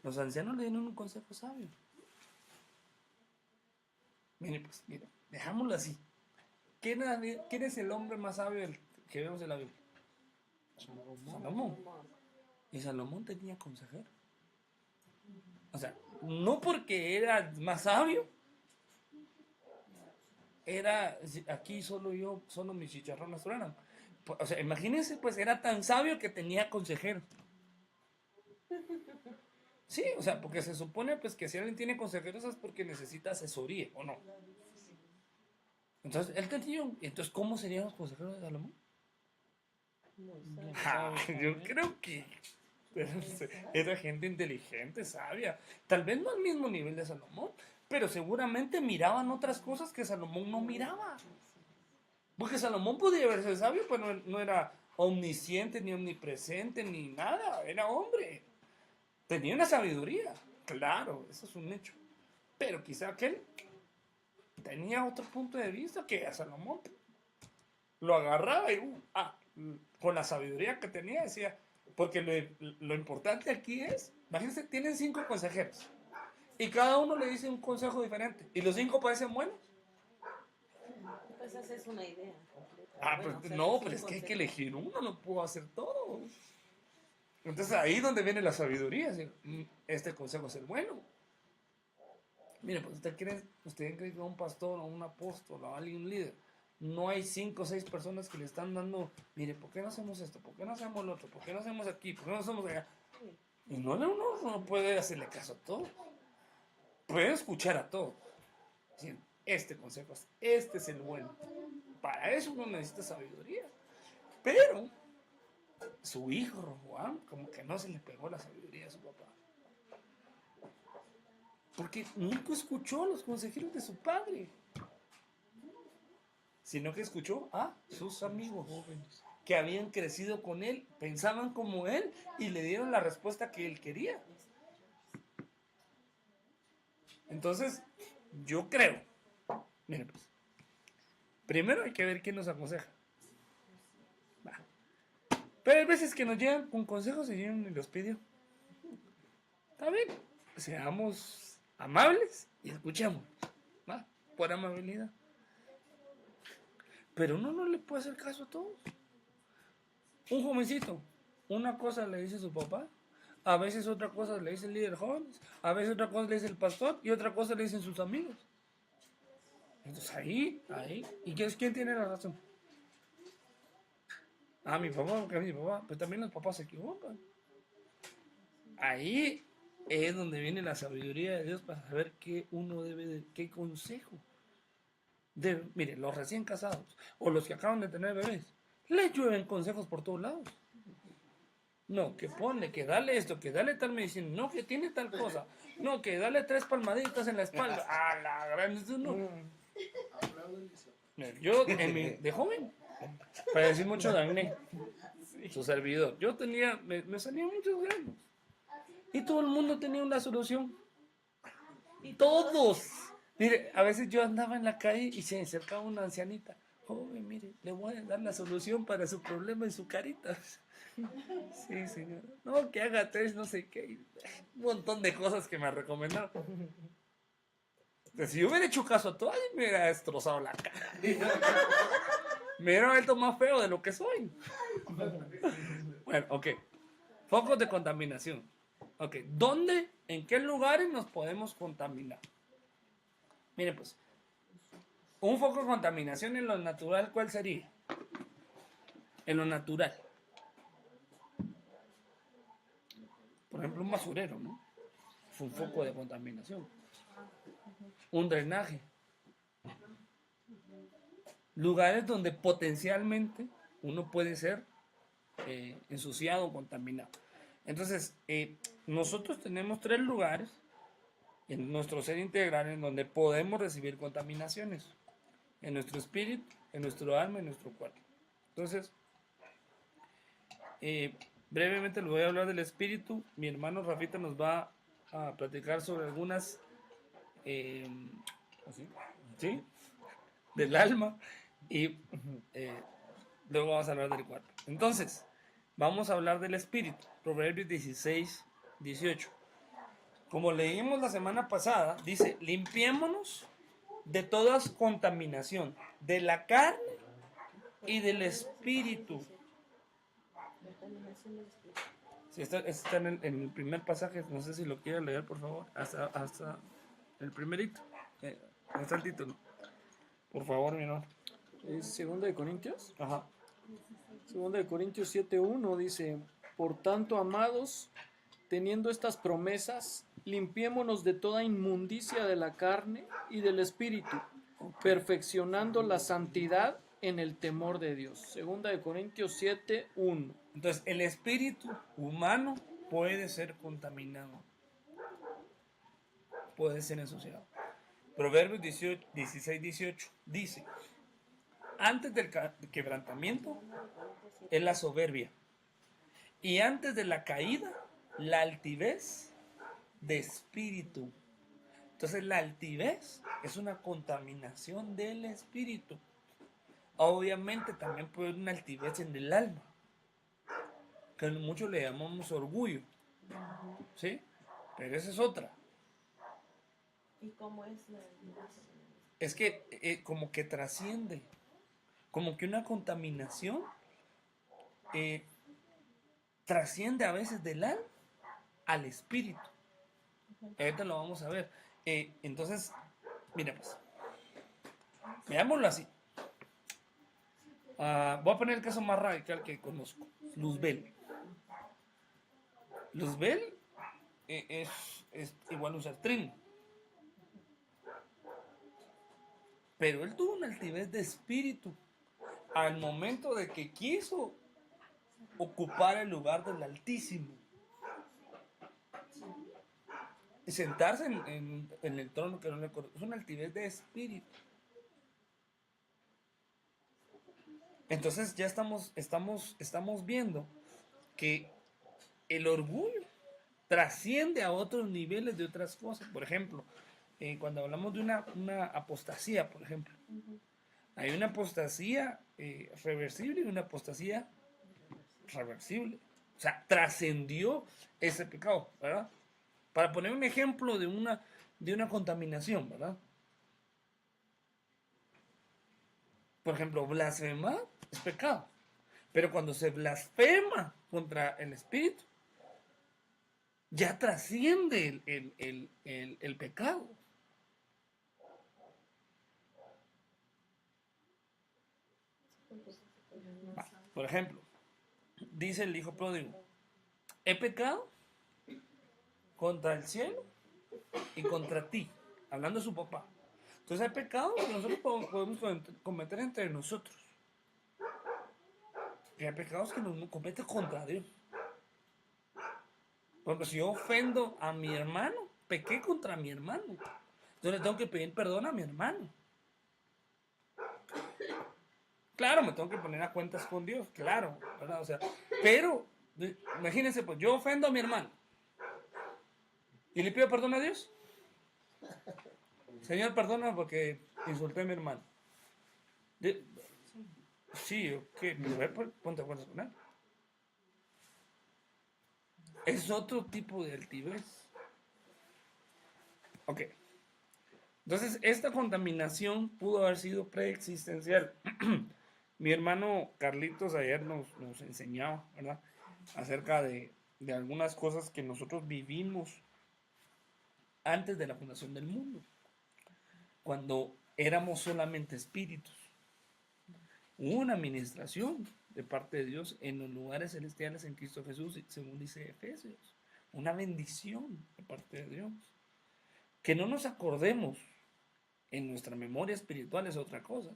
Los ancianos le dieron un consejo sabio. Mire, pues, mira, dejámoslo así. ¿Quién es el hombre más sabio que vemos en la Biblia? Salomón. Y Salomón tenía consejero. O sea, no porque era más sabio, era aquí solo yo, solo mis chicharrones truenan. O sea, imagínense, pues era tan sabio que tenía consejero. Sí, o sea, porque se supone pues que si alguien tiene consejeros es porque necesita asesoría, ¿o no? Entonces, él tenía entonces, ¿cómo serían los consejeros de Salomón? Yo creo que era gente inteligente, sabia. Tal vez no al mismo nivel de Salomón, pero seguramente miraban otras cosas que Salomón no miraba. Porque Salomón podía verse sabio, pero no era omnisciente, ni omnipresente, ni nada. Era hombre. Tenía una sabiduría. Claro, eso es un hecho. Pero quizá aquel tenía otro punto de vista que a Salomón lo agarraba y con la sabiduría que tenía decía, porque lo importante aquí es, imagínense, tienen 5 consejeros y cada uno le dice un consejo diferente y los 5 parecen buenos. Pues esa es una idea completa. Pues Bueno, o sea, no, sí, pero es que hay que consejo. elegir uno, no puedo hacer todo. Entonces ahí es donde viene la sabiduría, decir, este consejo es el bueno. Mire, pues usted cree que un pastor o un apóstol o alguien, un líder, no hay 5 o 6 personas que le están dando, mire, ¿por qué no hacemos esto? ¿Por qué no hacemos lo otro? ¿Por qué no hacemos aquí? ¿Por qué no hacemos allá? Y uno no puede hacerle caso a todo. Puede escuchar a todo. Decir, este consejo este es el bueno. Para eso uno necesita sabiduría. Pero su hijo, Roboam, como que no se le pegó la sabiduría a su papá. Porque nunca escuchó a los consejeros de su padre, sino que escuchó a sus amigos que habían crecido con él, pensaban como él y le dieron la respuesta que él quería. Entonces, yo creo, miren pues, primero hay que ver quién nos aconseja. Va. Pero hay veces que nos llegan con consejos y yo ni los pidió. Está bien, seamos amables y escuchemos, ¿va? Por amabilidad. Pero uno no le puede hacer caso a todos. Un jovencito, una cosa le dice su papá, a veces otra cosa le dice el líder joven, a veces otra cosa le dice el pastor y otra cosa le dicen sus amigos. Entonces ahí, ¿y quién tiene la razón? Mi papá, porque mi papá, pero también los papás se equivocan. Ahí es donde viene la sabiduría de Dios para saber qué uno qué consejo. Mire, los recién casados o los que acaban de tener bebés, les llueven consejos por todos lados. No, que ponle, que dale esto, que dale tal medicina, no, que tiene tal cosa, no, que dale 3 palmaditas en la espalda. La gran, eso no. Yo, de joven, padecí mucho de acné, su servidor. Yo me salían muchos granos. Y todo el mundo tenía una solución. Todos. Mire, a veces yo andaba en la calle y se me acercaba una ancianita. Joven, mire, le voy a dar la solución para su problema en su carita. Sí, señor. No, que haga 3, no sé qué. Un montón de cosas que me recomendaron. Si yo hubiera hecho caso a todo, me hubiera destrozado la cara. Me hubiera vuelto más feo de lo que soy. Bueno, ok. Focos de contaminación. Ok, ¿dónde, en qué lugares nos podemos contaminar? Miren, pues, un foco de contaminación en lo natural, ¿cuál sería? En lo natural. Por ejemplo, un basurero, ¿no? Es un foco de contaminación. Un drenaje. Lugares donde potencialmente uno puede ser ensuciado o contaminado. Entonces, nosotros tenemos 3 lugares en nuestro ser integral en donde podemos recibir contaminaciones. En nuestro espíritu, en nuestro alma y en nuestro cuerpo. Entonces, brevemente les voy a hablar del espíritu. Mi hermano Rafita nos va a platicar sobre algunas, eh, ¿Así? ¿sí? Del alma y eh, luego vamos a hablar del cuerpo. Entonces, vamos a hablar del espíritu. Proverbios 16, 18. Como leímos la semana pasada, dice, limpiémonos de toda contaminación, de la carne y del espíritu. Contaminación del espíritu. Sí, está en el primer pasaje, no sé si lo quiere leer, por favor, hasta el primerito. Está el título. Por favor, mi hermano. ¿Es 2 Corintios? Ajá. 2 Corintios 7:1 dice, por tanto, amados, teniendo estas promesas, limpiémonos de toda inmundicia de la carne y del espíritu, perfeccionando la santidad en el temor de Dios. 2 Corintios 7:1. Entonces, el espíritu humano puede ser contaminado, puede ser ensuciado. Proverbios 16, 18 dice, antes del quebrantamiento es la soberbia, y antes de la caída, la altivez de espíritu. Entonces, la altivez es una contaminación del espíritu. Obviamente, también puede haber una altivez en el alma, que muchos le llamamos orgullo, ¿sí? Pero esa es otra. ¿Y cómo es la Es que como que trasciende, como que una contaminación trasciende a veces del alma al espíritu. Ahorita lo vamos a ver. Entonces, mira pues, veámoslo así. Voy a poner el caso más radical que conozco, Luzbel. Luzbel es igual a un Sartrín. Pero él tuvo una altivez de espíritu al momento de que quiso ocupar el lugar del Altísimo y sentarse en el trono que no le corresponde. Es una altivez de espíritu. Entonces ya estamos viendo que el orgullo trasciende a otros niveles de otras cosas. Por ejemplo, cuando hablamos de una apostasía, por ejemplo, hay una apostasía reversible y una apostasía reversible. O sea, trascendió ese pecado, ¿verdad? Para poner un ejemplo de una contaminación, ¿verdad? Por ejemplo, blasfemar es pecado. Pero cuando se blasfema contra el Espíritu, ya trasciende el pecado. Por ejemplo, dice el hijo pródigo, he pecado contra el cielo y contra ti, hablando de su papá. Entonces hay pecados que nosotros podemos cometer entre nosotros. Y hay pecados que nos cometen contra Dios. Porque si yo ofendo a mi hermano, pequé contra mi hermano. Entonces le tengo que pedir perdón a mi hermano. Claro, me tengo que poner a cuentas con Dios, claro, ¿verdad? O sea, pero, imagínense, pues yo ofendo a mi hermano y le pido perdón a Dios. Señor, perdona porque insulté a mi hermano. Sí, ok, ponte a cuentas con él. Es otro tipo de altivez. Ok. Entonces, esta contaminación pudo haber sido preexistencial. Mi hermano Carlitos ayer nos enseñaba, ¿verdad? Acerca de algunas cosas que nosotros vivimos antes de la fundación del mundo. Cuando éramos solamente espíritus. Hubo una administración de parte de Dios en los lugares celestiales en Cristo Jesús, según dice Efesios. Una bendición de parte de Dios. Que no nos acordemos en nuestra memoria espiritual es otra cosa.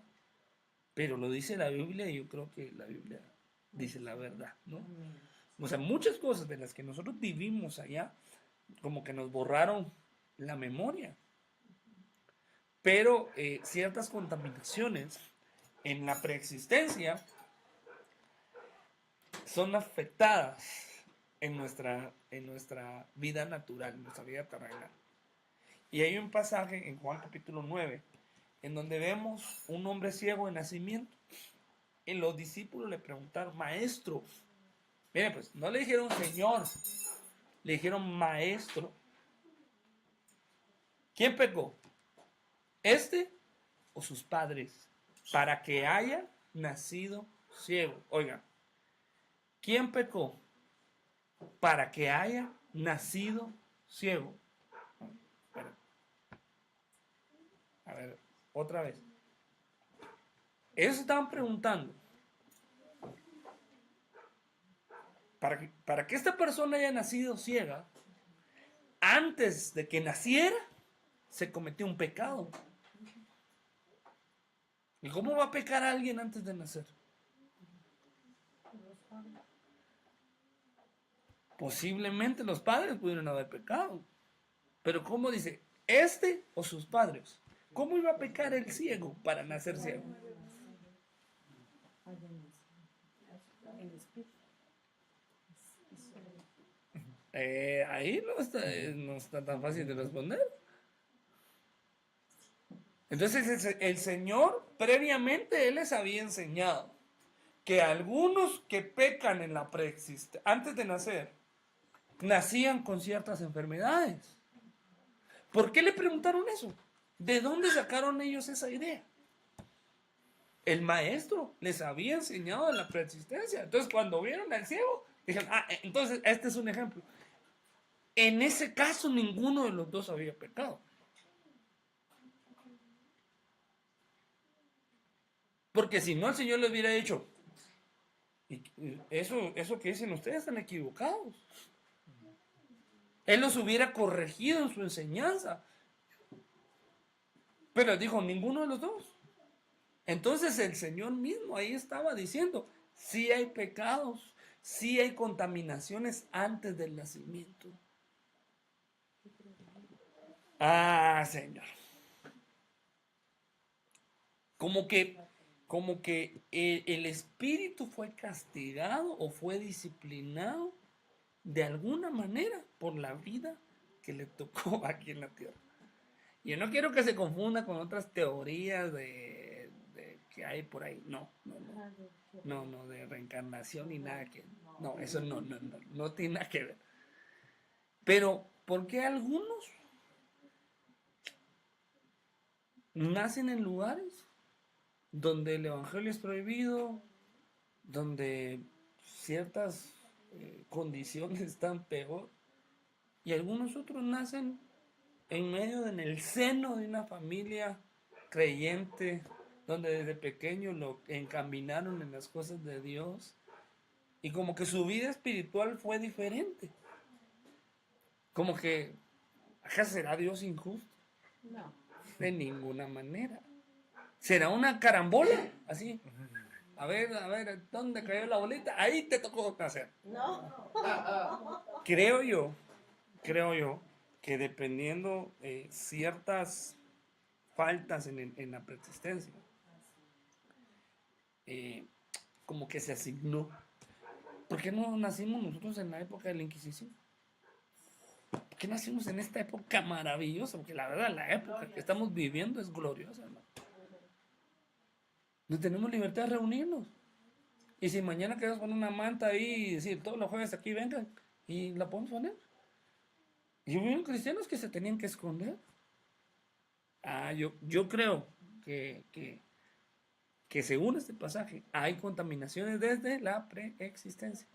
Pero lo dice la Biblia y yo creo que la Biblia dice la verdad, ¿no? O sea, muchas cosas de las que nosotros vivimos allá, como que nos borraron la memoria. Pero ciertas contaminaciones en la preexistencia son afectadas en nuestra vida natural, en nuestra vida terrenal. Y hay un pasaje en Juan capítulo 9, en donde vemos un hombre ciego de nacimiento. Y los discípulos le preguntaron, maestro, mire pues, no le dijeron Señor, le dijeron maestro. ¿Quién pecó? ¿Este o sus padres? Para que haya nacido ciego. Oigan, ¿quién pecó? Para que haya nacido ciego. Espera. A ver, otra vez. Ellos estaban preguntando, para que esta persona haya nacido ciega, antes de que naciera, se cometió un pecado. ¿Y cómo va a pecar a alguien antes de nacer? Posiblemente los padres pudieron haber pecado. Pero ¿cómo dice? ¿Este o sus padres? ¿Cómo iba a pecar el ciego para nacer ciego? Ahí no está tan fácil de responder. Entonces el Señor previamente Él les había enseñado que algunos que pecan en la preexistencia, antes de nacer, nacían con ciertas enfermedades. ¿Por qué le preguntaron eso? ¿De dónde sacaron ellos esa idea? El maestro les había enseñado de la preexistencia. Entonces cuando vieron al ciego, dijeron, entonces este es un ejemplo. En ese caso ninguno de los dos había pecado. Porque si no, el Señor les hubiera dicho, eso que dicen ustedes están equivocados. Él los hubiera corregido en su enseñanza. Pero dijo, ninguno de los dos. Entonces el Señor mismo ahí estaba diciendo, sí hay pecados, sí hay contaminaciones antes del nacimiento. Señor. Como que el espíritu fue castigado o fue disciplinado de alguna manera por la vida que le tocó aquí en la tierra. Yo no quiero que se confunda con otras teorías de que hay por ahí. No, de reencarnación y nada que... No, eso no tiene nada que ver. Pero, ¿por qué algunos nacen en lugares donde el evangelio es prohibido, donde ciertas condiciones están peor, y algunos otros nacen en el seno de una familia creyente, donde desde pequeño lo encaminaron en las cosas de Dios, y como que su vida espiritual fue diferente? Como que, ¿acaso será Dios injusto? No. De ninguna manera. ¿Será una carambola? Así. A ver, ¿dónde cayó la bolita? Ahí te tocó nacer. No. Creo yo que dependiendo ciertas faltas en la persistencia, como que se asignó. ¿Por qué no nacimos nosotros en la época de la Inquisición? ¿Por qué nacimos en esta época maravillosa? Porque la verdad, la época que estamos viviendo es gloriosa, ¿no? No tenemos libertad de reunirnos. Y si mañana queremos poner una manta ahí y decir, todos los jueves aquí vengan, y la podemos poner. Y hubo cristianos que se tenían que esconder. Yo creo que según este pasaje hay contaminaciones desde la preexistencia,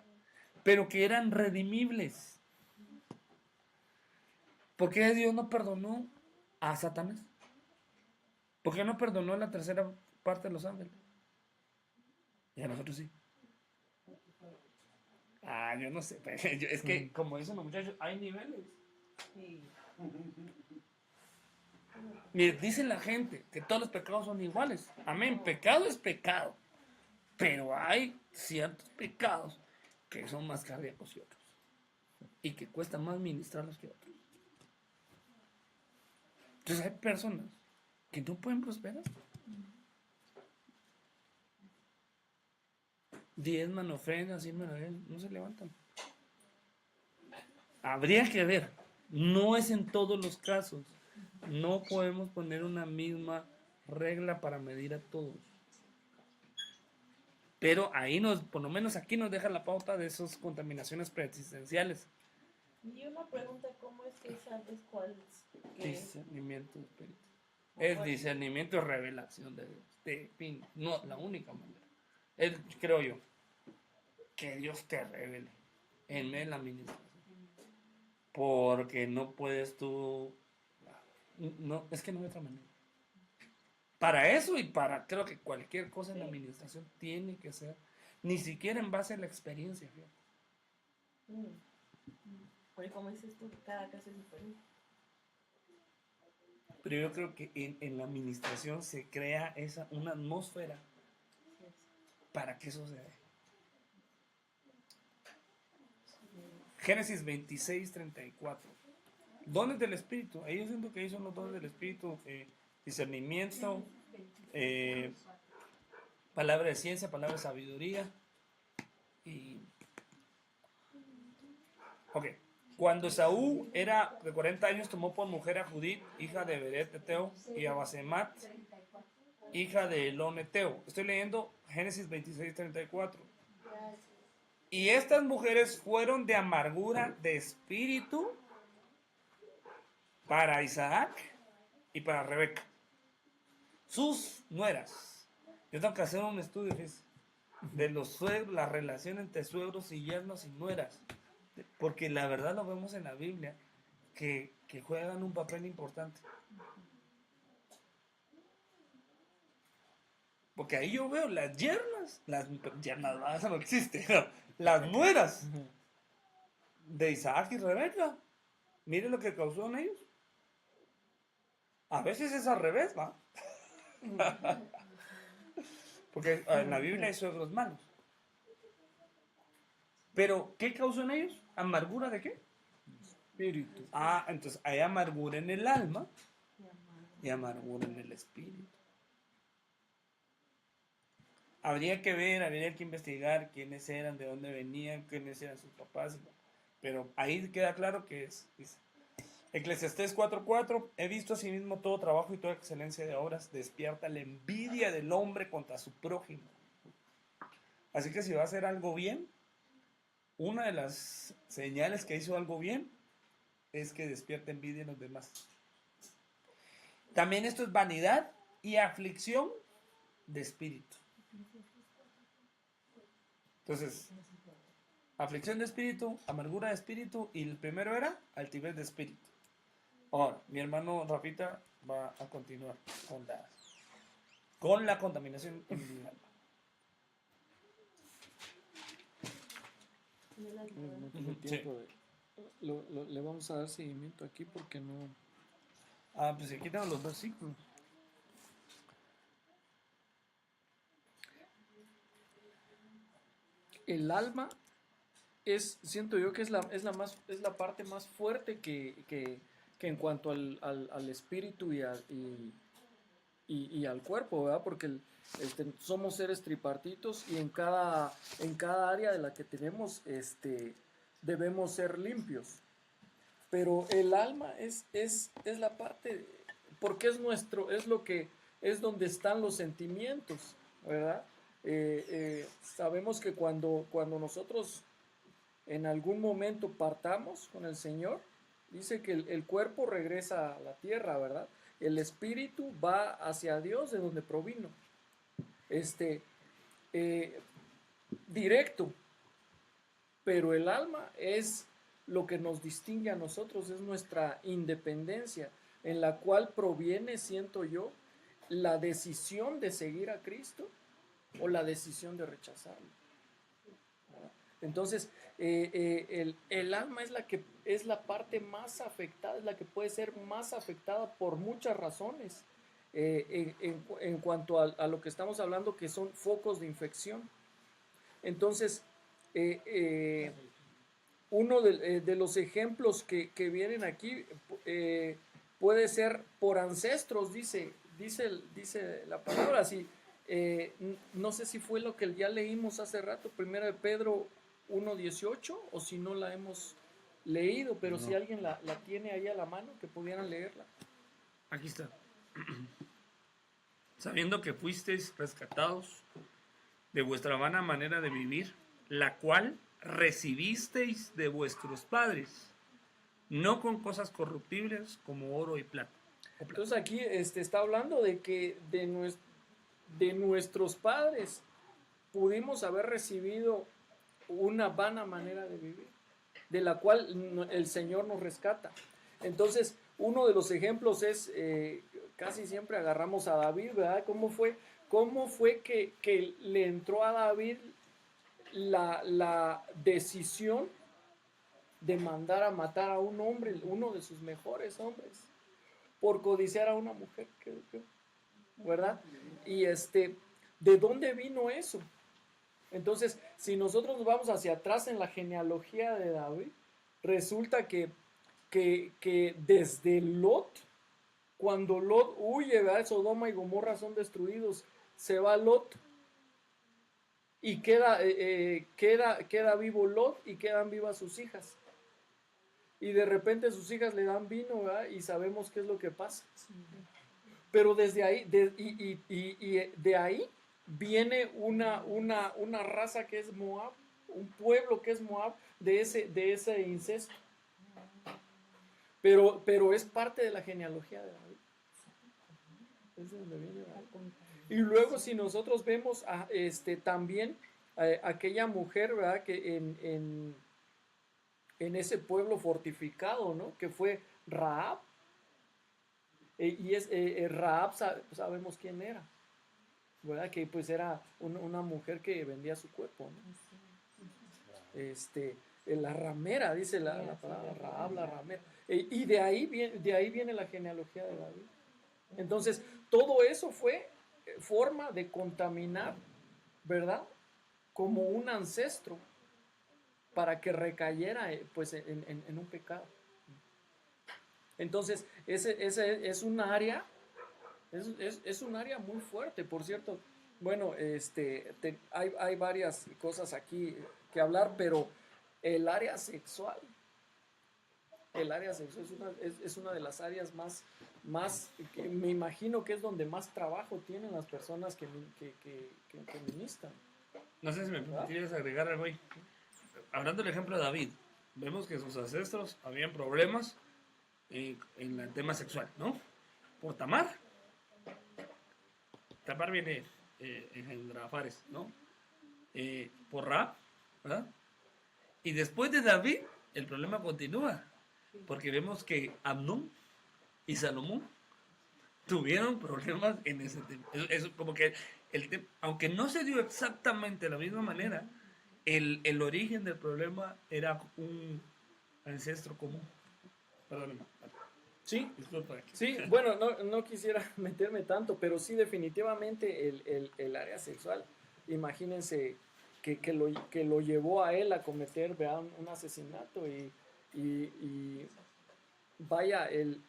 pero que eran redimibles. ¿Por qué Dios no perdonó a Satanás? ¿Por qué no perdonó a la tercera parte de los ángeles? Y a nosotros sí. Yo no sé. Es que, como dicen los muchachos, hay niveles. Sí. Mire, dice la gente que todos los pecados son iguales. Amén. Pecado es pecado. Pero hay ciertos pecados que son más cardíacos que otros. Y que cuesta más ministrarlos que otros. Entonces hay personas que no pueden prosperar. diezman, ofrendas, sirven a él, no se levantan. Habría que ver, no es en todos los casos. No podemos poner una misma regla para medir a todos. Pero ahí por lo menos aquí nos deja la pauta de esas contaminaciones preexistenciales. Y una pregunta, ¿cómo es que sabes cuál es? Discernimiento de espíritu. Es discernimiento y revelación de Dios. No, la única manera. Creo yo, que Dios te revele en medio de la administración. Porque no puedes tú... No, es que no hay otra manera. Para eso y para, creo que cualquier cosa en la administración tiene que ser, ni siquiera en base a la experiencia. Fíjate. Porque como dices tú, cada caso es diferente. Pero yo creo que en la administración se crea una atmósfera para que eso se dé. Génesis 26:34. Dones del Espíritu. Ahí yo siento que ahí son los dones del Espíritu. Discernimiento, palabra de ciencia, palabra de sabiduría. Ok. Cuando Esaú era de 40 años, tomó por mujer a Judith, hija de Beret Eteo, y a Basemat, hija de Elón Eteo. Estoy leyendo Génesis 26:34. Y estas mujeres fueron de amargura de espíritu para Isaac y para Rebeca, sus nueras. Yo tengo que hacer un estudio, fíjense, de los suegros, la relación entre suegros y yernos y nueras, porque la verdad lo vemos en la Biblia que juegan un papel importante. Porque ahí yo veo las yernas no existe, no, las nueras de Isaac y Rebeca. Miren lo que causó en ellos. A veces es al revés, ¿va? Porque en la Biblia hay suegros malos. Pero, ¿qué causó en ellos? ¿Amargura de qué? Espíritu. Entonces hay amargura en el alma y amargura en el espíritu. Habría que investigar quiénes eran, de dónde venían, quiénes eran sus papás. Pero ahí queda claro que dice Eclesiastés 4:4, he visto asimismo todo trabajo y toda excelencia de obras, despierta la envidia del hombre contra su prójimo. Así que si va a hacer algo bien, una de las señales que hizo algo bien es que despierta envidia en los demás. También esto es vanidad y aflicción de espíritu. Entonces, aflicción de espíritu, amargura de espíritu, y el primero era altivez de espíritu. Ahora, mi hermano Rafita va a continuar con la contaminación individual. No tuve tiempo le vamos a dar seguimiento aquí porque no... Pues aquí tengo los versículos. El alma siento yo que es la parte más fuerte que en cuanto al espíritu y al cuerpo, ¿verdad? Porque somos seres tripartitos y en cada área de la que tenemos debemos ser limpios. Pero el alma es la parte, porque es donde están los sentimientos, ¿verdad? Sabemos que cuando nosotros en algún momento partamos con el Señor, dice que el cuerpo regresa a la tierra, ¿verdad? El espíritu va hacia Dios, de donde provino. Directo. Pero el alma es lo que nos distingue a nosotros, es nuestra independencia, en la cual proviene, siento yo, la decisión de seguir a Cristo o la decisión de rechazarlo. Entonces, el alma es la parte más afectada, es la que puede ser más afectada por muchas razones en cuanto a lo que estamos hablando, que son focos de infección. Entonces, uno de los ejemplos que vienen aquí puede ser por ancestros, dice la palabra. no sé si fue lo que ya leímos hace rato, 1 de Pedro 1:18, o si no la hemos leído, pero si alguien la tiene ahí a la mano, que pudieran leerla. Aquí está. Sabiendo que fuisteis rescatados de vuestra vana manera de vivir, la cual recibisteis de vuestros padres, no con cosas corruptibles como oro y plata. Entonces aquí está hablando de que de nuestros padres pudimos haber recibido una vana manera de vivir, de la cual el Señor nos rescata. Entonces, uno de los ejemplos es, casi siempre agarramos a David, ¿verdad? ¿Cómo fue que le entró a David la decisión de mandar a matar a un hombre, uno de sus mejores hombres, por codiciar a una mujer, ¿verdad? Y ¿de dónde vino eso? Entonces, si nosotros nos vamos hacia atrás en la genealogía de David, resulta que desde Lot, cuando Lot huye, ¿verdad? Sodoma y Gomorra son destruidos, se va Lot y queda vivo Lot y quedan vivas sus hijas. Y de repente sus hijas le dan vino, ¿verdad? Y sabemos qué es lo que pasa. Pero desde ahí, de ahí viene una raza que es Moab, un pueblo que es Moab, de ese incesto. Pero es parte de la genealogía de David. Es de donde viene David. Y luego si nosotros vemos también aquella mujer, ¿verdad? Que en ese pueblo fortificado, ¿no? Que fue Rahab. Rahab sabemos quién era, ¿verdad? Que pues era una mujer que vendía su cuerpo, ¿no? La ramera, dice la palabra Rahab, la ramera. Y de ahí viene la genealogía de David. Entonces, todo eso fue forma de contaminar, ¿verdad? Como un ancestro para que recayera pues en un pecado. Entonces, ese es un área, es un área muy fuerte, por cierto. Bueno, hay varias cosas aquí que hablar, pero el área sexual es una de las áreas más que me imagino que es donde más trabajo tienen las personas que ministran. No sé si me quieres agregar algo ahí. Hablando del ejemplo de David, vemos que sus ancestros habían problemas en el tema sexual, ¿no? Por Tamar. Tamar viene en Fares, ¿no? Por Rahab, ¿verdad? Y después de David, el problema continúa, porque vemos que Amnón y Salomón tuvieron problemas en ese tema. Es como que aunque no se dio exactamente de la misma manera, el origen del problema era un ancestro común. Perdóname. Sí, Disculpa. sí, bueno, no quisiera meterme tanto, pero sí definitivamente el área sexual, imagínense que lo llevó a él a cometer, ¿verdad? Un asesinato y vaya, el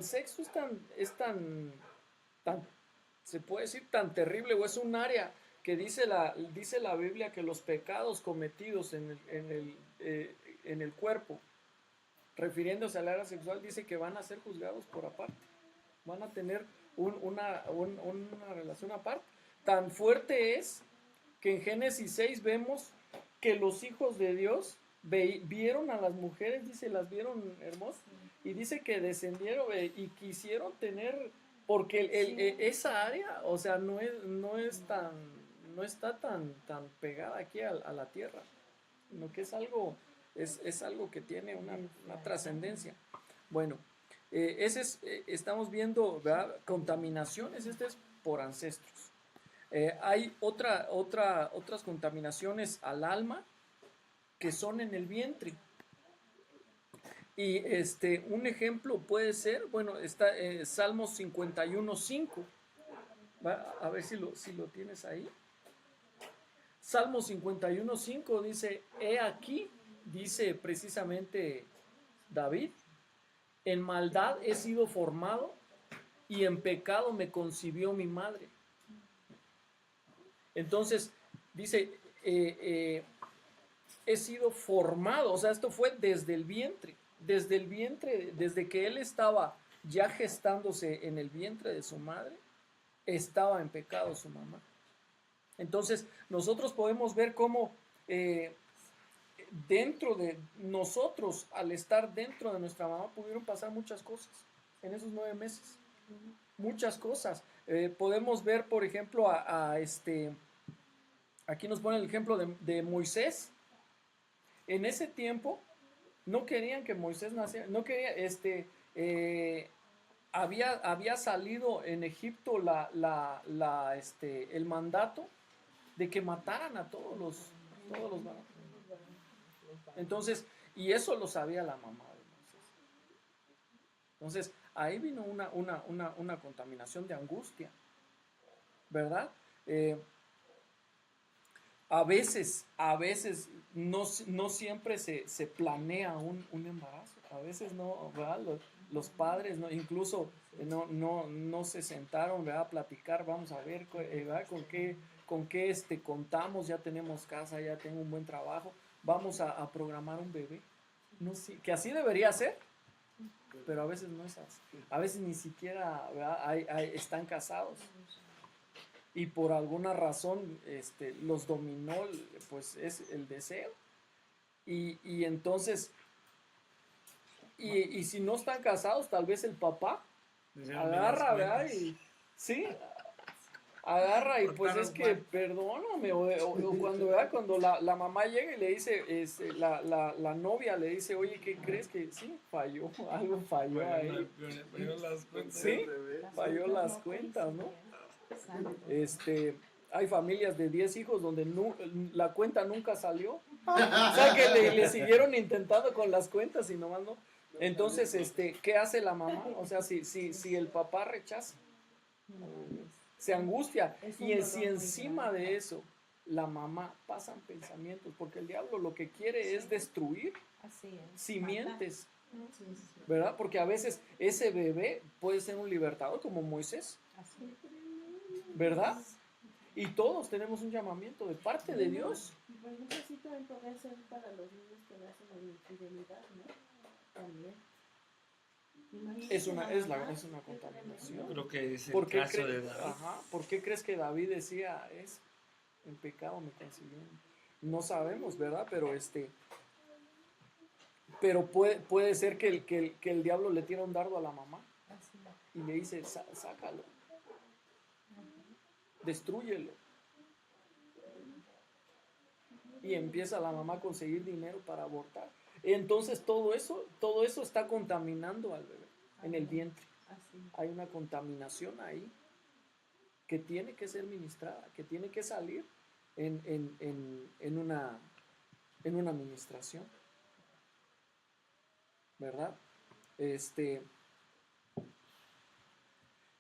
sexo es tan, se puede decir, tan terrible, o es un área que dice la Biblia que los pecados cometidos en el cuerpo, refiriéndose al área sexual, dice que van a ser juzgados por aparte, van a tener una relación aparte. Tan fuerte es que en Génesis 6 vemos que los hijos de Dios vieron a las mujeres, dice, las vieron hermosas, y dice que descendieron y quisieron tener, porque esa área, o sea, no está tan pegada aquí a la tierra, sino que es algo que tiene una trascendencia. Bueno, estamos viendo, ¿verdad? Contaminaciones, es por ancestros. Hay otras contaminaciones al alma que son en el vientre. Y un ejemplo puede ser, bueno, está Salmos 51:5. A ver si lo tienes ahí. Salmos 51:5 dice, he aquí, dice precisamente David, en maldad he sido formado y en pecado me concibió mi madre. Entonces, dice, he sido formado, o sea, esto fue desde el vientre, desde que él estaba ya gestándose en el vientre de su madre, estaba en pecado su mamá. Entonces, nosotros podemos ver cómo dentro de nosotros, al estar dentro de nuestra mamá, pudieron pasar muchas cosas en esos 9 meses. Muchas cosas. Podemos ver, por ejemplo, aquí nos pone el ejemplo de Moisés. En ese tiempo no querían que Moisés naciera, no quería, había salido en Egipto el mandato de que mataran a todos los varones. Entonces, y eso lo sabía la mamá de Moisés. Entonces, ahí vino una contaminación de angustia, ¿verdad? A veces no siempre se planea un embarazo. A veces no, ¿verdad? Los padres no, incluso no se sentaron, ¿verdad? A platicar, vamos a ver, ¿verdad? con qué contamos, ya tenemos casa, ya tengo un buen trabajo, vamos a programar un bebé. No, sí, que así debería ser, pero a veces no es así. A veces ni siquiera, ¿verdad? Están casados. Y por alguna razón los dominó, pues es el deseo. Y entonces, y si no están casados, tal vez el papá agarra, ¿verdad? Y, sí, agarra y pues es que perdóname, o cuando, ¿verdad? Cuando la mamá llega y le dice, la novia le dice, oye, ¿qué crees? Que sí, falló, algo falló ahí. Falló las cuentas. Sí, falló las cuentas, ¿no? Hay familias de 10 hijos donde la cuenta nunca salió. O sea que le siguieron intentando con las cuentas y nomás no. Entonces, ¿qué hace la mamá? O sea, si el papá rechaza, se angustia. Y si encima de eso la mamá pasan pensamientos, porque el diablo lo que quiere es destruir simientes, ¿verdad? Porque a veces ese bebé puede ser un libertador como Moisés, ¿verdad? Y todos tenemos un llamamiento de parte de Dios. Por ejemplo, sí también podría ser para los niños que nacen en infidelidad, ¿no? También. Es una contaminación. Creo que es el caso de David. Ajá, ¿por qué crees que David decía es en pecado me consiguió? No sabemos, ¿verdad? Pero puede ser que el diablo le tira un dardo a la mamá y le dice, sácalo, destrúyelo. Y empieza la mamá a conseguir dinero para abortar. Entonces todo eso está contaminando al bebé en el vientre. Hay una contaminación ahí que tiene que ser ministrada, que tiene que salir en una administración, ¿verdad?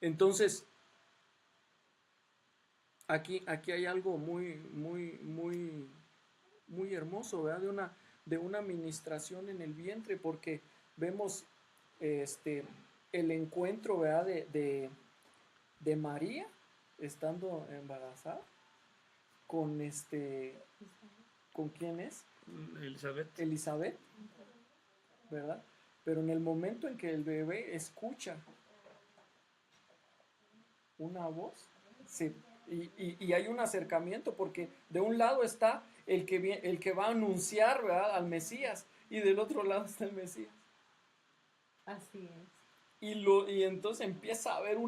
Entonces aquí hay algo muy hermoso, ¿verdad? De una administración en el vientre, porque vemos el encuentro, ¿verdad? de María estando embarazada con ¿con quién es? Elizabeth, ¿verdad? Pero en el momento en que el bebé escucha una voz, y hay un acercamiento, porque de un lado está el que va a anunciar, ¿verdad? Al Mesías, y del otro lado está el Mesías. Así es. Y entonces empieza a haber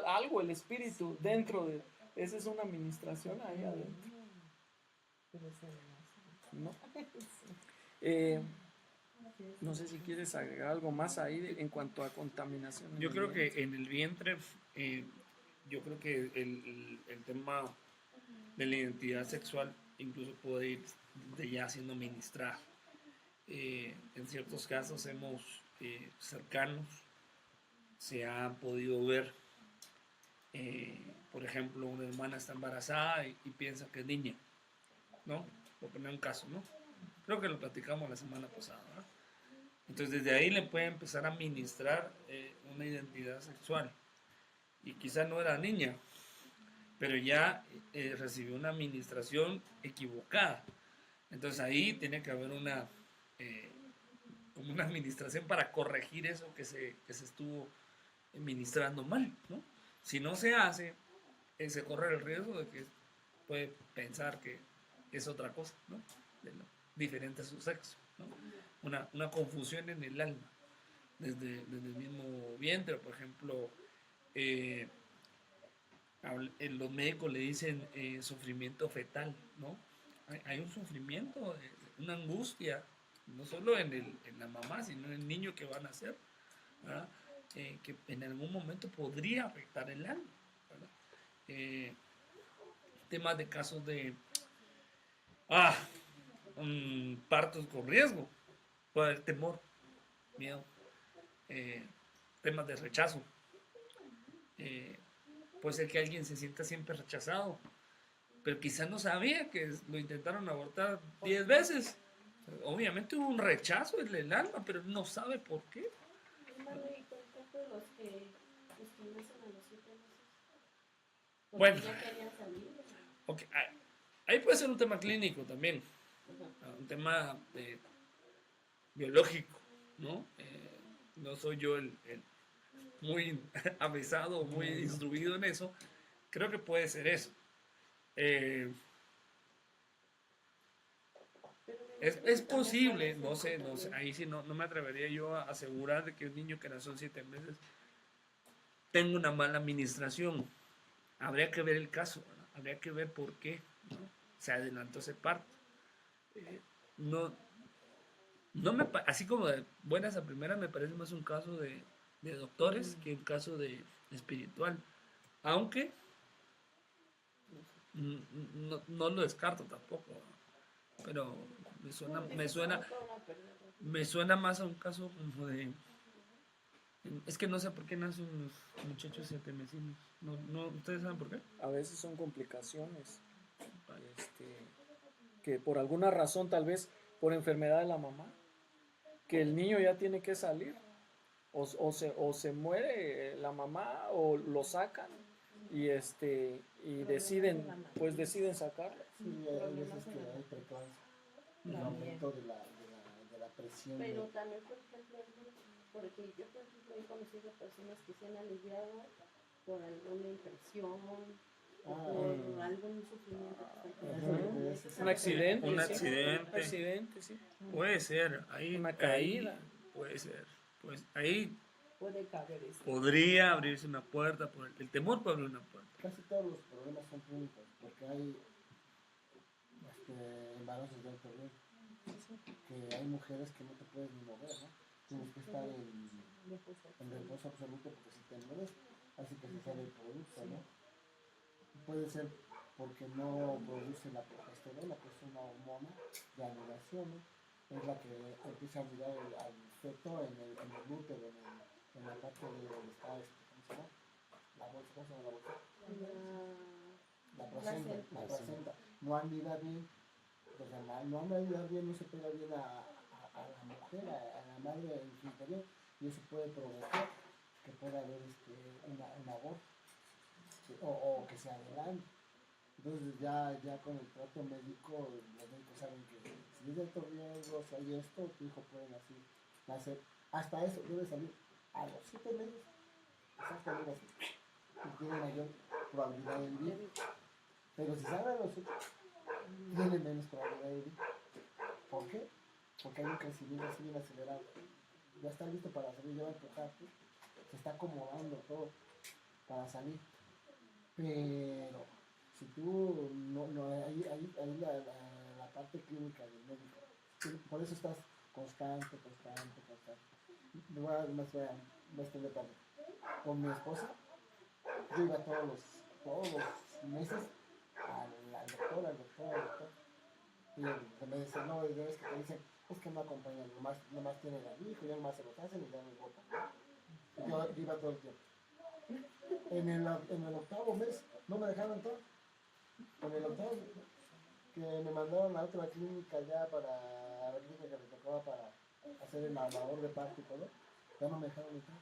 algo, el Espíritu dentro de... Esa es una administración ahí adentro. ¿No? No sé si quieres agregar algo más ahí en cuanto a contaminación. Yo creo que en el vientre, yo creo que el tema de la identidad sexual incluso puede ir de ya siendo ministrada. En ciertos casos cercanos se ha podido ver, por ejemplo, una hermana está embarazada y piensa que es niña, ¿no? Por poner un caso, ¿no? Creo que lo platicamos la semana pasada, ¿no? Entonces desde ahí le puede empezar a ministrar una identidad sexual. y quizá no era niña, pero ya recibió una administración equivocada. Entonces ahí tiene que haber eh, como una administración para corregir eso que se estuvo administrando mal, ¿no? Si no se hace, se corre el riesgo de que puede pensar que es otra cosa, ¿no? Diferente a su sexo, ¿no? Una confusión en el alma, desde el mismo vientre, por ejemplo, eh, los médicos le dicen sufrimiento fetal, ¿no? Hay un sufrimiento, una angustia, no solo en la mamá, sino en el niño que va a nacer, ¿verdad? Que en algún momento podría afectar el alma, ¿verdad? Temas de casos de ah, partos con riesgo, puede haber temor, miedo, eh, temas de rechazo, eh, puede ser que alguien se sienta siempre rechazado, pero quizás no sabía que lo intentaron abortar 10 veces. Obviamente hubo un rechazo en el alma, pero no sabe por qué. Hermano, y por ejemplo, los que nacen a los 7 meses, porque Bueno, ya querían salir. okay, ahí puede ser un tema clínico también, Ajá. un tema biológico, ¿no? No soy yo el muy avesado, muy instruido en eso. Creo que puede ser eso. Eh, Pero es posible, no sé, no sé, ahí sí no me atrevería yo a asegurar de que un niño que nació en 7 meses tenga una mala administración. Habría que ver el caso, ¿verdad? Habría que ver por qué, ¿no? Se adelantó ese parto. No, así como de buenas a primeras, me parece más un caso de doctores que un caso de espiritual. Aunque no lo descarto tampoco, ¿no? Pero me suena más a un caso como de. Es que no sé por qué nacen los muchachos 7 mesines. ¿Ustedes saben por qué? A veces son complicaciones, este, que por alguna razón, tal vez por enfermedad de la mamá, que el niño ya tiene que salir, o se muere la mamá, o lo sacan, y deciden sacarlo. Sí, hay veces que hay frecuencia, el aumento de la presión. Pero también, por ejemplo, porque yo, por ejemplo, he conocido personas que se han aliviado por alguna impresión o por algún sufrimiento que están Un accidente. Un sí. accidente. Un accidente, sí. Puede ser, ahí, Una caída. ahí puede ser. Pues ahí puede caber eso. podría abrirse una puerta, el temor puede abrir una puerta. Casi todos los problemas son públicos, porque hay embarazos de alto riesgo, que hay mujeres que no te puedes ni mover, ¿no? Tienes que estar en reposo absoluto, porque si te mueves, así que se sale el producto, ¿no? Puede ser porque no produce la progesterona, que es una hormona de anidación, ¿no? Es la que empieza a anidar al feto en el útero, en la parte de donde está, ¿cómo se llama? La bolsa, ¿cómo se llama la bolsa? La placenta. No anida bien, pues no anida bien, no se pega bien a la mujer, a la madre en su interior, y eso puede provocar que pueda haber un aborto, ¿sí? O que se adelante. Entonces ya con el trato médico, los médicos saben que si es de alto riesgo, si hay esto, tu hijo puede nacer. Hasta eso debe salir a los 7 meses, exactamente así, y tiene mayor probabilidad de vivir. Pero si sale a los 8, tiene menos probabilidad de vivir. ¿Por qué? Porque hay un crecimiento así bien acelerado. Ya está listo para salir, ya va a empujar, ¿sí? Se está acomodando todo para salir. Pero si tú ahí la parte clínica del médico, por eso estás constante. Voy a extender parte. Con mi esposa, yo iba todos los meses al doctor. Y me dice, no, es que te dicen, es que no acompañan, nomás tienen al hijo, ya nomás se lo hacen y ya no votan. Yo iba todo el tiempo. En el octavo mes no me dejaron entrar. En el octavo, que me mandaron a otra clínica ya para la clínica que me tocaba para hacer la labor de parto y todo, ya no me dejaron entrar.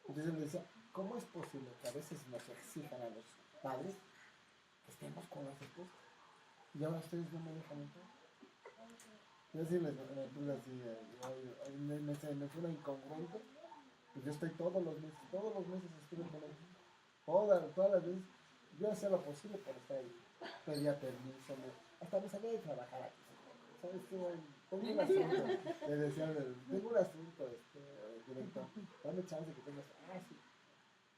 Entonces le decía, ¿cómo es posible que a veces nos exijan a los padres que estemos con las esposas? Y ahora ustedes no me dejan entrar. Yo sí les puse así, me suena incongruente. Pues yo estoy todos los meses estuve con ellos. Todas las veces, yo hacía lo posible por estar ahí. Pedía permiso, hasta me salía de trabajar aquí. ¿Sabes qué? Tengo un asunto, le decía, tengo un asunto, director, dame chance que tengas. Ah, sí,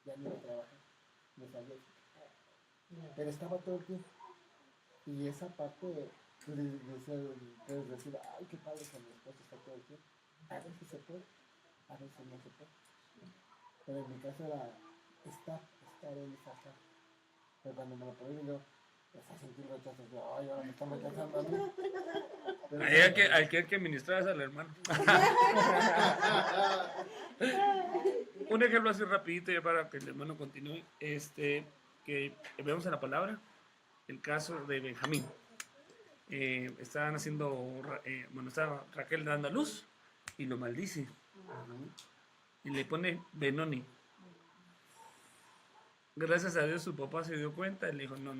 ya no iba a trabajar, me salía. Pero estaba todo el tiempo. Y esa parte, puedes decir, ay, qué padre que mi esposo está todo el tiempo. A veces se puede, a veces no se puede. Pero en mi caso era estar en esa parte. Pero cuando me lo ponen yo, empecé a sentir rechazos de, ay, ahora me están rechazando a mí. Pero Ahí hay que administrar al hermano. Un ejemplo así rapidito ya para que el hermano continúe. Que vemos en la palabra el caso de Benjamín. Estaban haciendo, estaba Raquel dando a luz y lo maldice. Y le pone Benoni. Gracias a Dios su papá se dio cuenta y le dijo, no.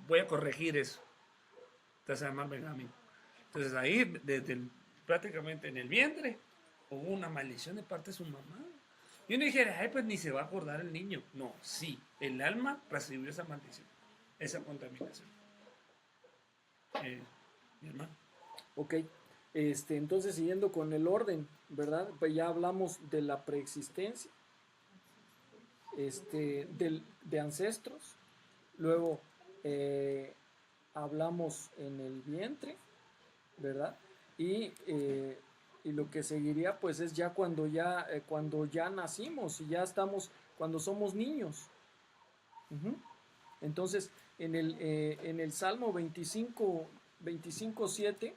Voy a corregir eso. Te vas a llamar Benjamín. Entonces ahí, prácticamente en el vientre, hubo una maldición de parte de su mamá. Y uno dijera, ay, pues ni se va a acordar el niño. No, sí, el alma recibió esa maldición, esa contaminación. Mi hermano. Ok, entonces siguiendo con el orden, ¿verdad? Pues ya hablamos de la preexistencia, de ancestros, luego hablamos en el vientre, ¿verdad? Y lo que seguiría pues es ya cuando ya nacimos y ya estamos, cuando somos niños. Entonces, en el Salmo 25:7,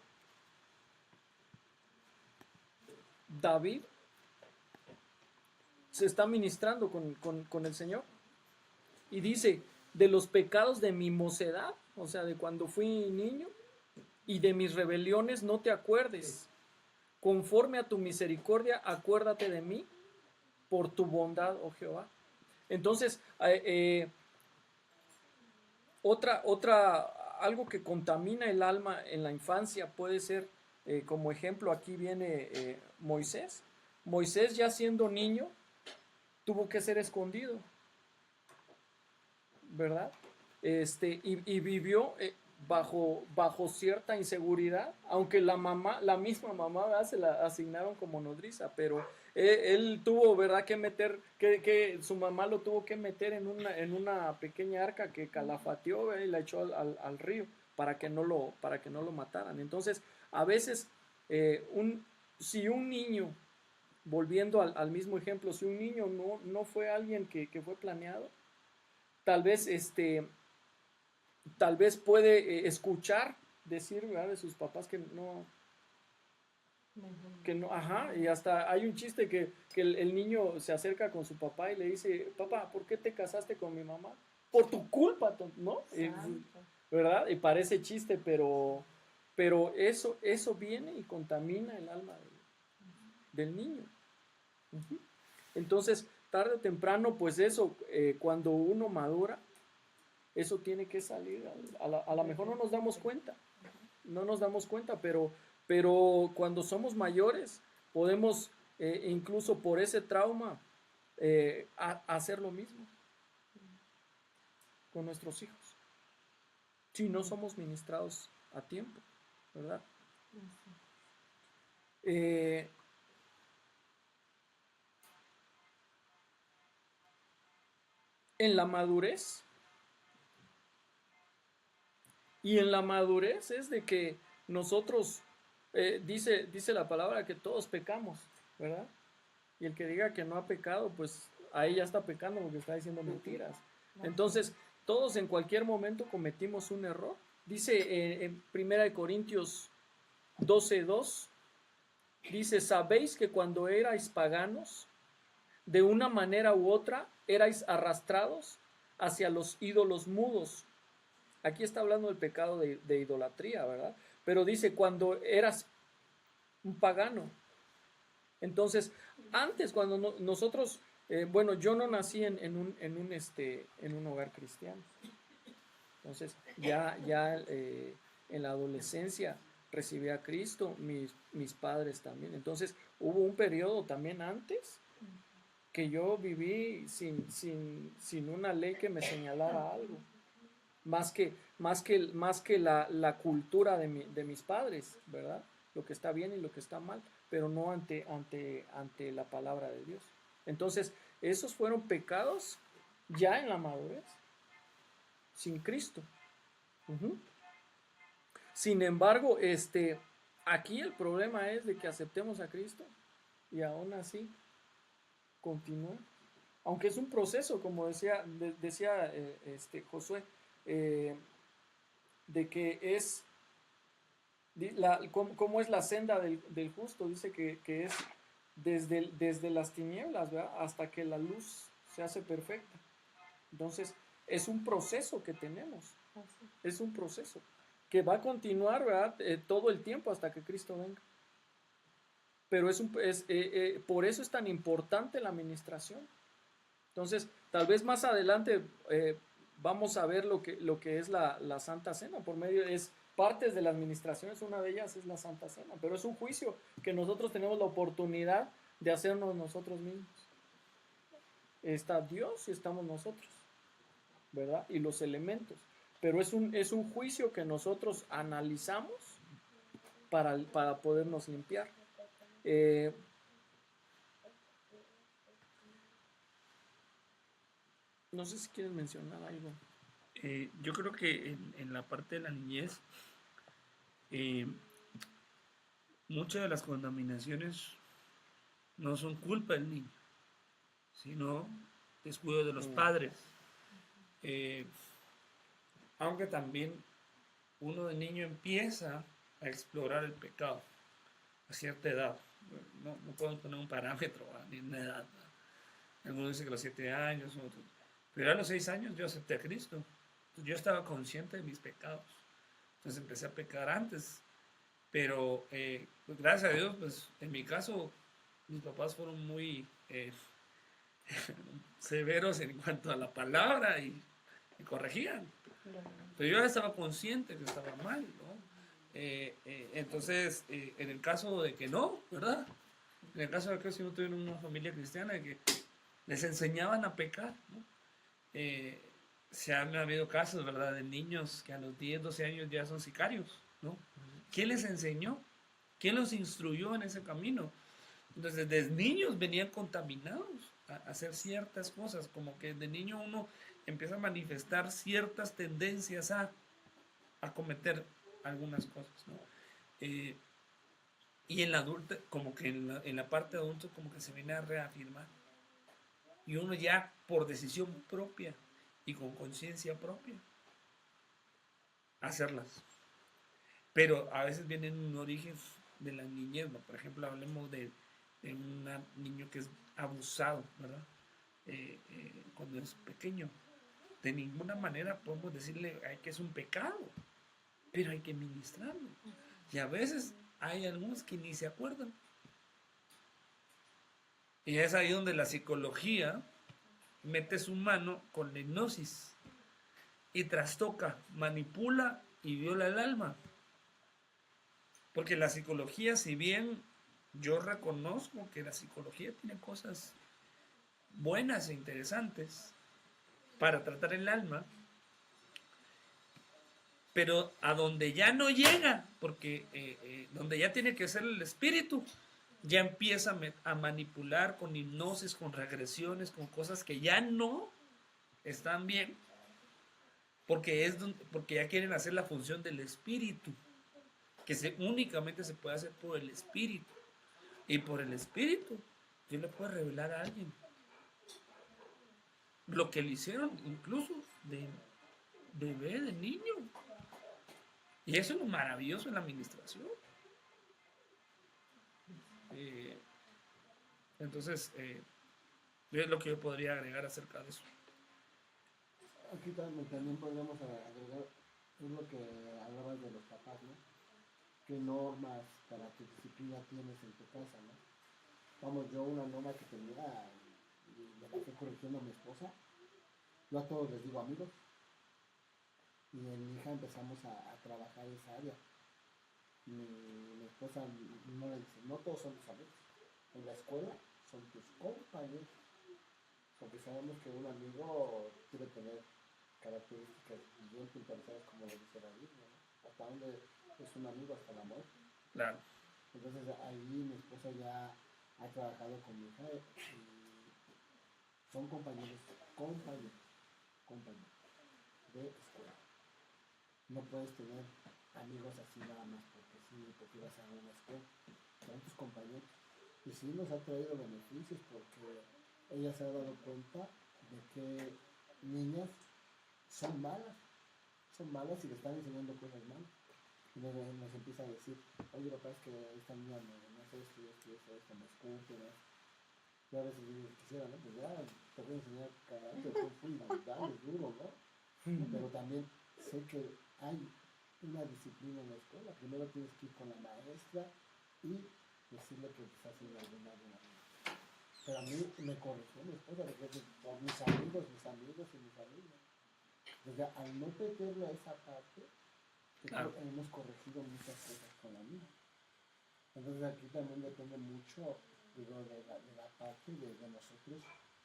David se está ministrando con el Señor y dice, de los pecados de mi mocedad, o sea, de cuando fui niño, y de mis rebeliones no te acuerdes. Conforme a tu misericordia, acuérdate de mí por tu bondad, oh Jehová. Entonces, algo que contamina el alma en la infancia puede ser, como ejemplo, aquí viene Moisés. Moisés, ya siendo niño, tuvo que ser escondido, ¿verdad? Y vivió bajo cierta inseguridad, aunque la misma mamá, ¿verdad?, se la asignaron como nodriza, pero él tuvo, ¿verdad?, que su mamá lo tuvo que meter en una pequeña arca que calafateó, ¿verdad?, y la echó al río para que no lo mataran. Entonces, a veces, si un niño, volviendo al mismo ejemplo, si un niño no fue alguien que fue planeado, tal vez puede escuchar decir, ¿verdad?, de sus papás que no, ajá, y hasta hay un chiste que el niño se acerca con su papá y le dice, papá, ¿por qué te casaste con mi mamá? Por tu culpa, ¿no? ¿Verdad? Y parece chiste, pero eso viene y contamina el alma del niño. Entonces, tarde o temprano, pues eso, cuando uno madura, eso tiene que salir. A lo mejor no nos damos cuenta, pero cuando somos mayores podemos, incluso por ese trauma, hacer lo mismo con nuestros hijos, si no somos ministrados a tiempo, ¿verdad? En la madurez, es de que nosotros, dice la palabra que todos pecamos, ¿verdad? Y el que diga que no ha pecado, pues ahí ya está pecando porque está diciendo mentiras. Entonces, todos en cualquier momento cometimos un error. Dice en 1 Corintios 12:2, dice, sabéis que cuando erais paganos, de una manera u otra, erais arrastrados hacia los ídolos mudos. Aquí está hablando del pecado de idolatría, ¿verdad? Pero dice, cuando eras un pagano. Entonces, Antes, cuando nosotros, bueno, yo no nací en un hogar cristiano. Entonces, en la adolescencia recibí a Cristo, mis padres también. Entonces, hubo un periodo también antes que yo viví sin una ley que me señalara algo. Más que la cultura de mis padres, ¿verdad? Lo que está bien y lo que está mal, pero no ante la palabra de Dios. Entonces, esos fueron pecados ya en la madurez, sin Cristo. Uh-huh. Sin embargo, aquí el problema es de que aceptemos a Cristo y aún así continúa. Aunque es un proceso, como decía Josué, de que es cómo es la senda del justo. Dice que es desde las tinieblas, ¿verdad?, hasta que la luz se hace perfecta. Entonces, es un proceso que tenemos. Es un proceso que va a continuar, ¿verdad?, todo el tiempo hasta que Cristo venga. Pero por eso es tan importante la administración. Entonces, tal vez más adelante vamos a ver lo que es la Santa Cena. Es partes de la administración, una de ellas es la Santa Cena, pero es un juicio que nosotros tenemos la oportunidad de hacernos nosotros mismos. Está Dios y estamos nosotros, ¿verdad? Y los elementos. Pero es un juicio que nosotros analizamos para podernos limpiar. No sé si quieres mencionar algo. Yo creo que en la parte de la niñez, muchas de las contaminaciones no son culpa del niño, sino descuido de los padres. Aunque también uno de niño empieza a explorar el pecado a cierta edad. No podemos poner un parámetro ni una edad. Algunos dicen que a los 7 años, otros. Pero a los 6 años yo acepté a Cristo. Yo estaba consciente de mis pecados. Entonces empecé a pecar antes. Pero pues gracias a Dios, pues en mi caso, mis papás fueron muy severos en cuanto a la palabra y me corregían. Pero yo ya estaba consciente que estaba mal, ¿no? Entonces, en el caso de que no, ¿verdad? En el caso de que si no tuvieron una familia cristiana, que les enseñaban a pecar, ¿no? Se han habido casos, ¿verdad?, de niños que a los 10, 12 años ya son sicarios, ¿no? ¿Quién les enseñó? ¿Quién los instruyó en ese camino? Entonces, desde niños venían contaminados a hacer ciertas cosas, como que de niño uno empieza a manifestar ciertas tendencias a cometer algunas cosas, ¿no? Y en la adulta, como que en la parte de adulto, como que se viene a reafirmar. Y uno ya por decisión propia y con conciencia propia hacerlas. Pero a veces vienen un origen de la niñez, ¿no? Por ejemplo, hablemos de un niño que es abusado, ¿verdad? Cuando es pequeño. De ninguna manera podemos decirle que es un pecado, pero hay que ministrarlo. Y a veces hay algunos que ni se acuerdan. Y es ahí donde la psicología mete su mano con la hipnosis y trastoca, manipula y viola el alma. Porque la psicología, si bien yo reconozco que la psicología tiene cosas buenas e interesantes para tratar el alma, pero a donde ya no llega, porque donde ya tiene que ser el espíritu, ya empieza a manipular con hipnosis, con regresiones, con cosas que ya no están bien, porque ya quieren hacer la función del espíritu, que únicamente se puede hacer por el espíritu. Y por el espíritu, Dios le puede revelar a alguien lo que le hicieron, incluso de bebé, de niño. Y eso es lo maravilloso en la administración. Entonces, es lo que yo podría agregar acerca de eso. Aquí también podríamos agregar, es lo que hablabas de los papás, ¿no? ¿Qué normas para tu disciplina tienes en tu casa, ¿no? vamos, yo una norma que tenía, y me la fui corrigiendo a mi esposa, yo a todos les digo amigos, y en mi hija empezamos a trabajar esa área. Mi esposa no le dice, no todos son tus amigos, en la escuela son tus compañeros, porque sabemos que un amigo debe tener características bien puntualizadas como lo dice la Biblia, ¿no? Hasta donde es un amigo hasta la muerte. Claro. Entonces ahí mi esposa ya ha trabajado con mi hija y son compañeros de escuela. No puedes tener amigos así nada más porque sí, porque vas a una escuela, son tus compañeros. Y sí nos ha traído beneficios porque ella se ha dado cuenta de que niñas son malas y le están enseñando cosas malas. Y nos empieza a decir, oye papá, es que esta niña me hace esto, me escupe, ¿no? Yo a veces digo, quisiera, ¿no? Pues ya te voy a enseñar carácter, fundamental, duro, ¿no? Pero también sé que hay una disciplina en la escuela. Primero tienes que ir con la maestra y decirle que te está haciendo alguna. Pero a mí me corrigió mi esposa, porque por mis amigos. Entonces, al no meterle a esa parte, Claro. hemos corregido muchas cosas con la mía. Entonces aquí también depende mucho, digo, de la parte de nosotros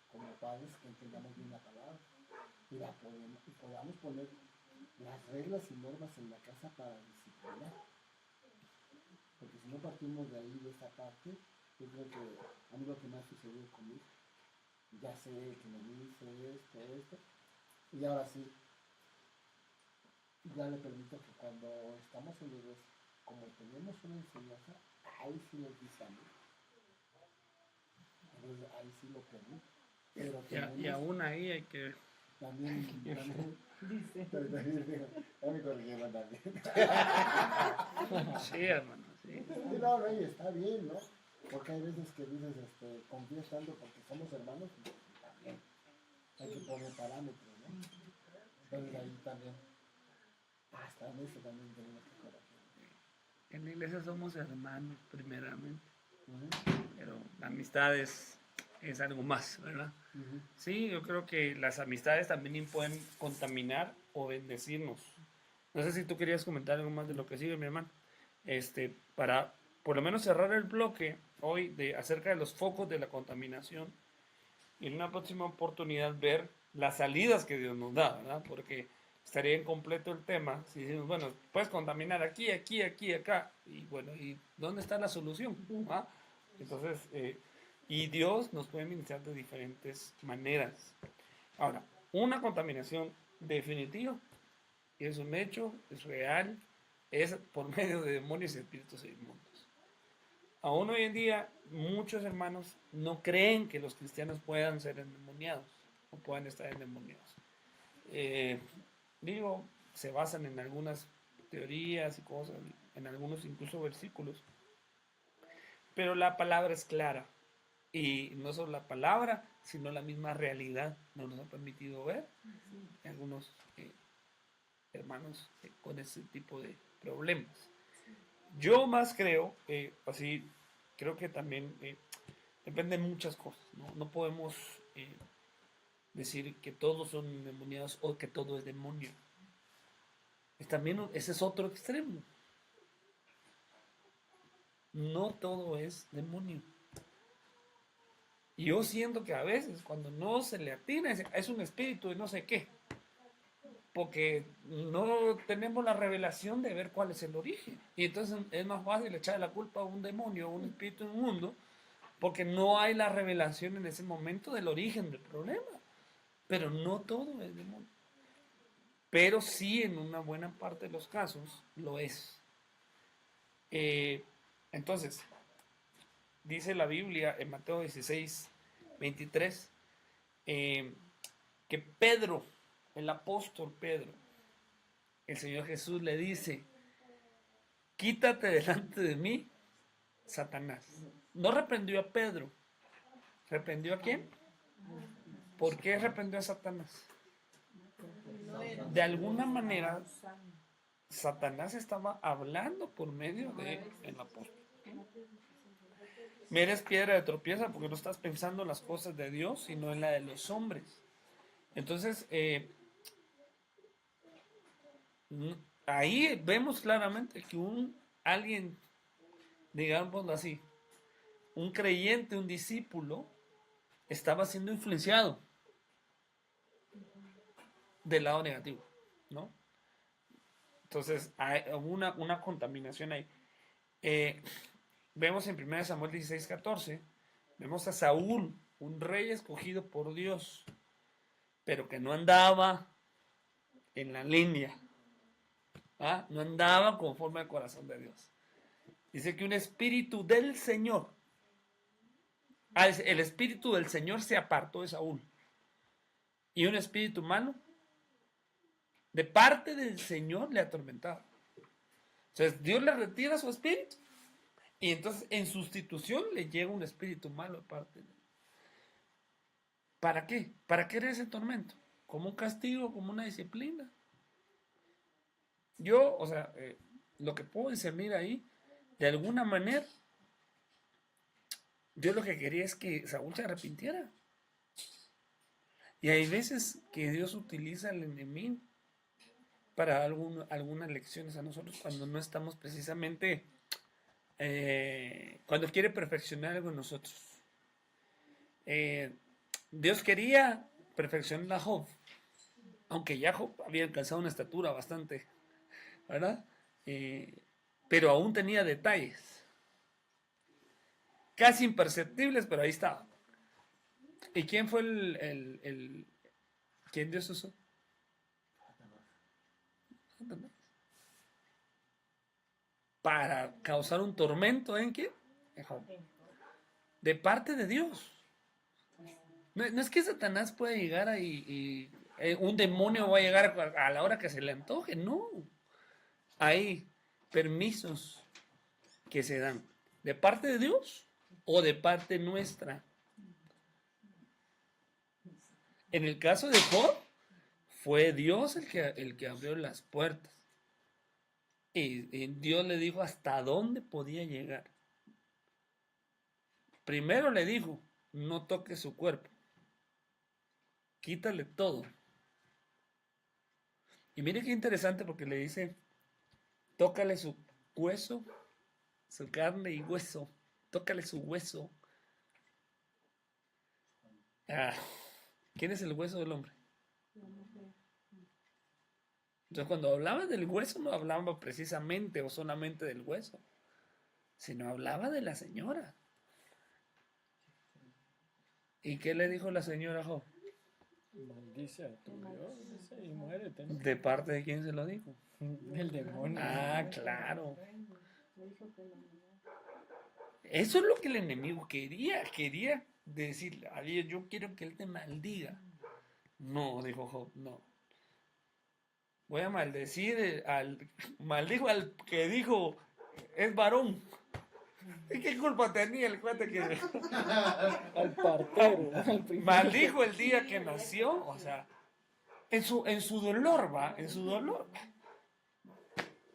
como padres que entendamos bien la palabra y podamos poner las reglas y normas en la casa para disciplinar. Porque si no partimos de ahí, de esa parte, yo creo que a mí lo que me ha sucedido conmigo, ya sé que me dice esto, y ahora sí, ya le permito que cuando estamos en la iglesia, como tenemos una enseñanza, ahí sí les dice a mí. Entonces ahí sí lo permito. Pero Y aún ahí hay que... también Dice. ya me corrigieron también. Sí, hermano, sí. Sí, no, y está bien, ¿no? Porque hay veces que dices, confías tanto porque somos hermanos, y también hay que poner parámetros, ¿no? Entonces ahí también, hasta en eso también tenemos que corregir. En la iglesia somos hermanos, primeramente. Uh-huh. Pero la amistad es algo más, ¿verdad? Uh-huh. Sí, yo creo que las amistades también pueden contaminar o bendecirnos. No sé si tú querías comentar algo más de lo que sigue, mi hermano. Para por lo menos cerrar el bloque hoy acerca de los focos de la contaminación y en una próxima oportunidad ver las salidas que Dios nos da, ¿verdad? Porque estaría incompleto el tema si decimos, bueno, puedes contaminar aquí, aquí, aquí, acá. Y bueno, ¿y dónde está la solución? ¿Ah? Entonces, y Dios nos puede ministrar de diferentes maneras. Ahora, una contaminación definitiva, y es un hecho, es real, es por medio de demonios y espíritus inmundos. Aún hoy en día, muchos hermanos no creen que los cristianos puedan ser endemoniados o puedan estar endemoniados. Se basan en algunas teorías y cosas, en algunos incluso versículos, pero la palabra es clara. Y no solo la palabra, sino la misma realidad nos ha permitido ver algunos hermanos con ese tipo de problemas. Yo más creo, creo que también depende de muchas cosas. No podemos decir que todos son endemoniados o que todo es demonio. Ese es otro extremo. No todo es demonio. Y yo siento que a veces cuando no se le atina es un espíritu de no sé qué, porque no tenemos la revelación de ver cuál es el origen. Y entonces es más fácil echar la culpa a un demonio, a un espíritu inmundo, porque no hay la revelación en ese momento del origen del problema. Pero no todo es demonio. Pero sí, en una buena parte de los casos, lo es. Entonces, dice la Biblia en Mateo 16, 23, que Pedro, el apóstol Pedro, el Señor Jesús le dice, quítate delante de mí, Satanás. No reprendió a Pedro. ¿Reprendió a quién? ¿Por qué reprendió a Satanás? De alguna manera, Satanás estaba hablando por medio del apóstol. Me eres piedra de tropiezo porque no estás pensando las cosas de Dios, sino en la de los hombres. Entonces, ahí vemos claramente que alguien, digámoslo así, un creyente, un discípulo, estaba siendo influenciado del lado negativo, ¿no? Entonces, hay una contaminación ahí. Vemos en 1 Samuel 16:14, vemos a Saúl, un rey escogido por Dios, pero que no andaba en la línea, ¿ah? No andaba conforme al corazón de Dios. Dice que un espíritu del Señor, el espíritu del Señor se apartó de Saúl, y un espíritu malo de parte del Señor le atormentaba. Entonces Dios le retira su espíritu, y entonces en sustitución le llega un espíritu malo de parte de él. ¿Para qué? ¿Para qué era ese tormento? ¿Como un castigo, como una disciplina? Yo, o sea, lo que puedo discernir ahí, de alguna manera, Dios lo que quería es que Saúl se arrepintiera. Y hay veces que Dios utiliza al enemigo para algunas lecciones a nosotros cuando no estamos precisamente, cuando quiere perfeccionar algo en nosotros. Dios quería perfeccionar a Job, aunque ya Job había alcanzado una estatura bastante, ¿verdad? Pero aún tenía detalles, casi imperceptibles, pero ahí estaba. ¿Y quién fue quién Dios usó? Satanás. Para causar un tormento en quién? En Job. De parte de Dios. No es que Satanás pueda llegar ahí y un demonio va a llegar a la hora que se le antoje, no. Hay permisos que se dan de parte de Dios o de parte nuestra. En el caso de Job, fue Dios el que abrió las puertas. Y Dios le dijo hasta dónde podía llegar. Primero le dijo, no toques su cuerpo. Quítale todo. Y mire qué interesante porque le dice, tócale su hueso, su carne y hueso. Tócale su hueso. ¿Quién es el hueso del hombre? Entonces cuando hablaba del hueso no hablaba precisamente o solamente del hueso, sino hablaba de la señora. ¿Y qué le dijo la señora a Job? Maldice a tu Dios, dice, y muérete, ¿no? ¿De parte de quién se lo dijo? Del demonio. Ah, claro. Eso es lo que el enemigo quería decirle, a Dios, yo quiero que él te maldiga. No, dijo Job, no. Voy a maldecir maldijo al que dijo, es varón. ¿Y qué culpa tenía el cuate que Al partero. Al primero. maldijo el día que nació? O sea, en su dolor, va, en su dolor.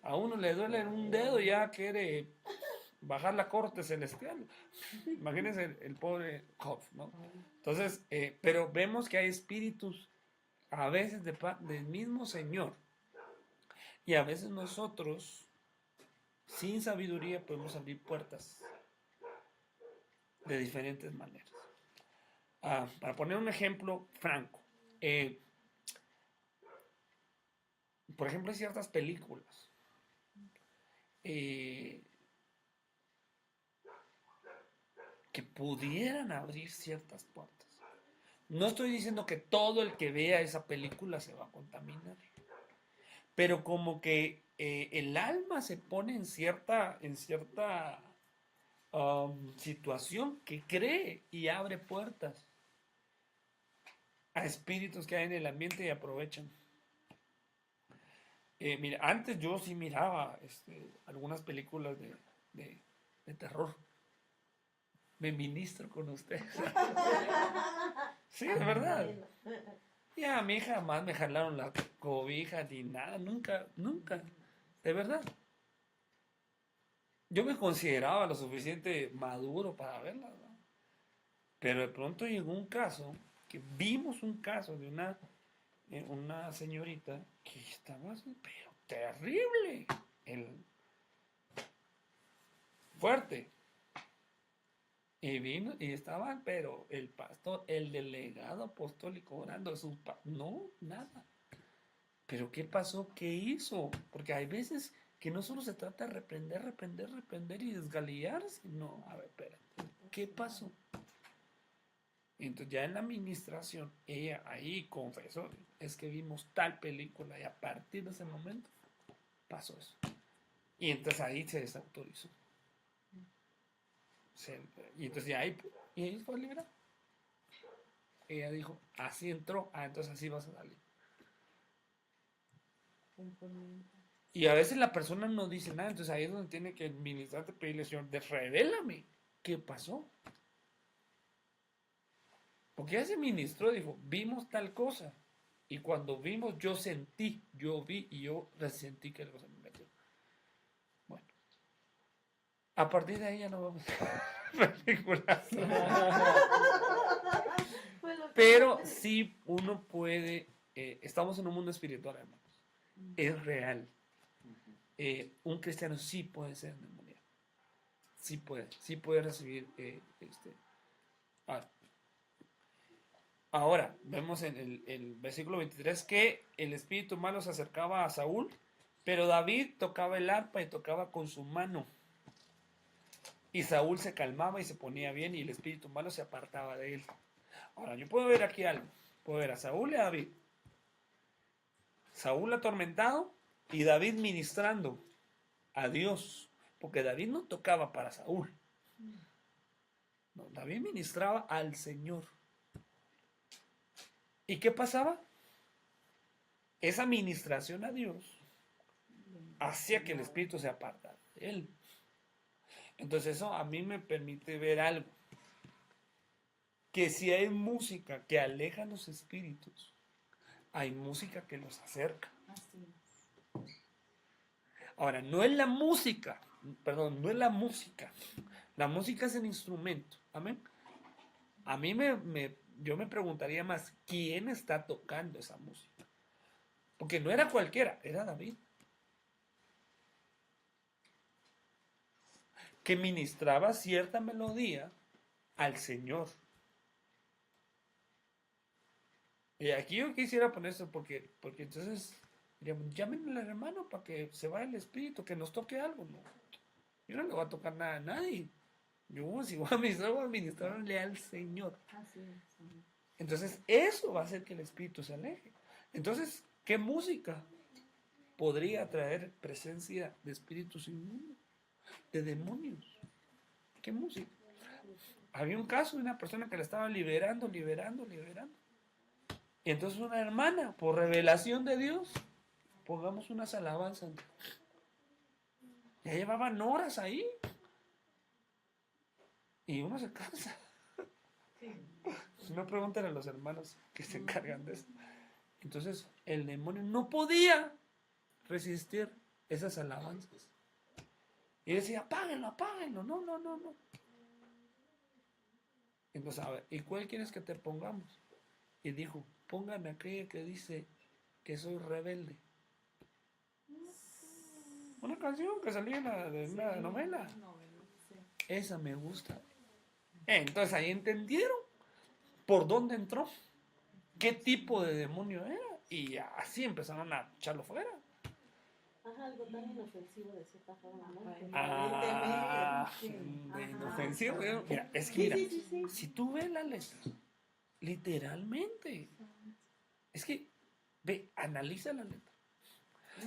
A uno le duele un dedo y ya quiere bajar la corte celestial. Imagínense el pobre Job, ¿no? Entonces, pero vemos que hay espíritus a veces del mismo Señor. Y a veces nosotros, sin sabiduría, podemos abrir puertas de diferentes maneras. Para poner un ejemplo franco, por ejemplo, hay ciertas películas que pudieran abrir ciertas puertas. No estoy diciendo que todo el que vea esa película se va a contaminar, pero como que el alma se pone en cierta situación que cree y abre puertas a espíritus que hay en el ambiente y aprovechan. Mira, antes yo sí miraba algunas películas de terror. Me ministro con ustedes. Sí, de verdad. Y a mí jamás me jalaron la cobija ni nada, nunca, de verdad. yo me consideraba lo suficiente maduro para verla, ¿no? Pero de pronto llegó un caso, que vimos un caso de una señorita que estaba así, pero terrible, fuerte. Y vino y estaban, pero el pastor, el delegado apostólico orando, no, nada. Pero ¿qué pasó? ¿Qué hizo? Porque hay veces que no solo se trata de reprender y desgalillarse. No, a ver, espérate. ¿Qué pasó? Entonces ya en la administración, ella ahí confesó, es que vimos tal película y a partir de ese momento pasó eso. Y entonces ahí se desautorizó. Y entonces ya ahí, y ahí fue liberada. Ella dijo, así entró, entonces así vas a salir. Y a veces la persona no dice nada, entonces ahí es donde tiene que administrarte, pedirle, Señor, revélame, ¿qué pasó? Porque ya se ministró, dijo, vimos tal cosa. Y cuando vimos, yo sentí, yo vi y yo resentí que algo se me metió. Bueno, a partir de ahí ya no vamos a películas. Pero sí uno puede, estamos en un mundo espiritual, hermanos. Es real. Un cristiano sí puede ser endemoniado. Sí puede recibir Ahora, vemos en el versículo 23 que el espíritu malo se acercaba a Saúl, pero David tocaba el arpa y tocaba con su mano. Y Saúl se calmaba y se ponía bien y el espíritu malo se apartaba de él. Ahora, yo puedo ver aquí algo. Puedo ver a Saúl y a David. Saúl atormentado y David ministrando a Dios. Porque David no tocaba para Saúl. No, David ministraba al Señor. ¿Y qué pasaba? Esa ministración a Dios hacía que el espíritu se apartara de él. Entonces eso a mí me permite ver algo. Que si hay música que aleja los espíritus, hay música que los acerca. Ahora, no es la música. La música es el instrumento. Amén. A mí yo me preguntaría más, ¿quién está tocando esa música? Porque no era cualquiera, era David. Que ministraba cierta melodía al Señor. Y aquí yo quisiera poner eso porque entonces diríamos, llámenle al hermano para que se vaya el espíritu, que nos toque algo. No, yo no le voy a tocar nada a nadie. Yo si voy a ministrarle al Señor. Entonces eso va a hacer que el espíritu se aleje. Entonces, ¿qué música podría traer presencia de espíritus inmundos, de demonios? ¿Qué música? Había un caso de una persona que la estaba liberando. Y entonces una hermana, por revelación de Dios, pongamos unas alabanzas. Ya llevaban horas ahí. Y uno se cansa. No pregunten a los hermanos que se encargan de eso. Entonces el demonio no podía resistir esas alabanzas. Y decía, apáguenlo. No. Entonces, a ver, ¿y cuál quieres que te pongamos? Y dijo, póngame aquella que dice que soy rebelde. Una canción que salía de una novela. Esa me gusta. Entonces ahí entendieron por dónde entró, qué tipo de demonio era. Y así empezaron a echarlo fuera. Ajá, algo tan inofensivo de cierta forma, ¿no? Inofensivo. Mira, es que mira, si tú ves la letra, literalmente, es que, ve, analiza la letra.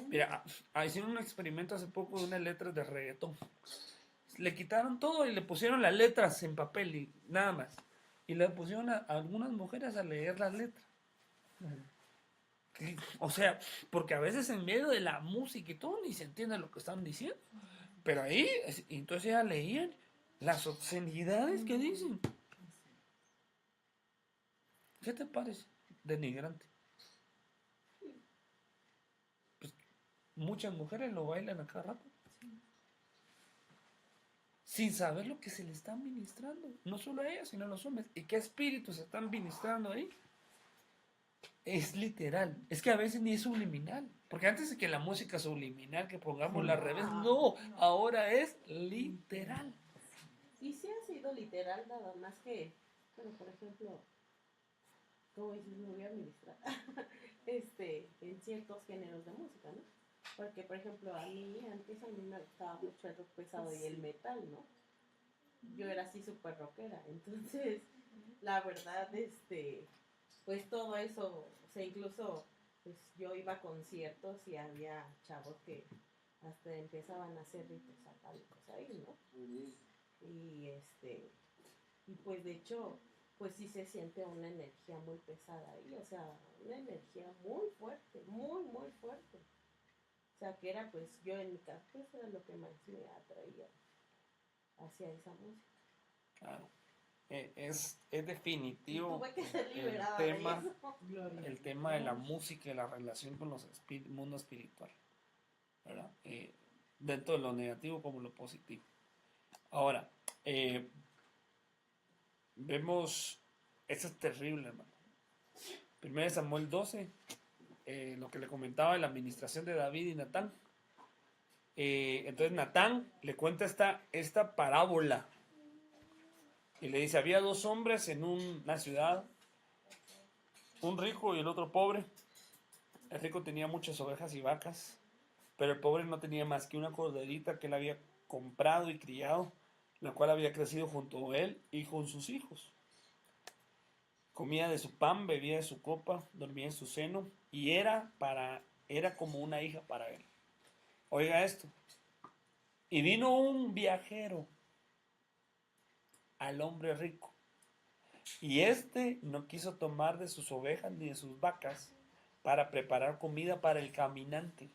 Mira, hicieron un experimento hace poco de unas letras de reggaetón. Le quitaron todo y le pusieron las letras en papel y nada más. Y le pusieron a algunas mujeres a leer las letras. O sea, porque a veces en medio de la música y todo ni se entiende lo que están diciendo. Pero ahí, entonces ya leían las obscenidades que dicen. ¿Qué te parece? Denigrante. Pues muchas mujeres lo bailan a cada rato. sin saber lo que se le está ministrando. No solo a ella, sino a los hombres. ¿Y qué espíritus se están ministrando ahí? Es literal. Es que a veces ni es subliminal. Porque antes de que la música subliminal, que pongamos al revés, no, ahora es literal. Y sí ha sido literal, nada más que, bueno, por ejemplo, como dices, me voy a administrar, en ciertos géneros de música, ¿no? Porque, por ejemplo, antes a mí me gustaba mucho el rock pesado y el metal, ¿no? Yo era así súper rockera, entonces, la verdad, pues todo eso, o sea, incluso, pues yo iba a conciertos y había chavos que hasta empezaban a hacer ritos satánicos ahí, ¿no? Y pues de hecho, pues sí se siente una energía muy pesada ahí, o sea, una energía muy fuerte, muy, muy fuerte. O sea, que era pues yo en mi caso, pues era lo que más me atraía hacia esa música. Claro. Es Y definitivo tuve que ser el liberada tema, de eso. el tema de la música y la relación con los mundo espiritual, ¿verdad? Dentro de lo negativo como lo positivo. Ahora, vemos, eso es terrible, hermano. 1 Samuel 12, lo que le comentaba de la administración de David y Natán. Entonces Natán le cuenta esta parábola y le dice, había dos hombres en una ciudad, un rico y el otro pobre. El rico tenía muchas ovejas y vacas, pero el pobre no tenía más que una corderita que él había comprado y criado, la cual había crecido junto a él y con sus hijos. Comía de su pan, bebía de su copa, dormía en su seno y era como una hija para él. Oiga esto. Y vino un viajero al hombre rico, y éste no quiso tomar de sus ovejas ni de sus vacas para preparar comida para el caminante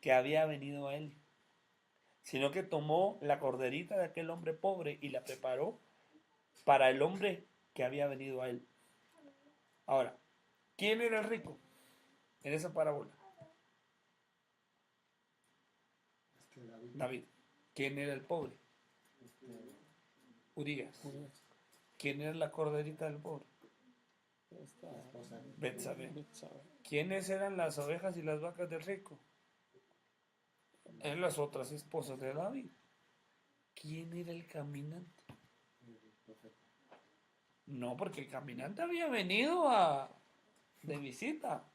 que había venido a él, sino que tomó la corderita de aquel hombre pobre y la preparó para el hombre que había venido a él. Ahora, ¿quién era el rico en esa parábola? David. ¿Quién era el pobre? Urías. ¿Quién era la corderita del pobre? Betsabé. ¿Quiénes eran las ovejas y las vacas del rico? Eran las otras esposas de David. ¿Quién era el caminante? No, porque el caminante había venido de visita.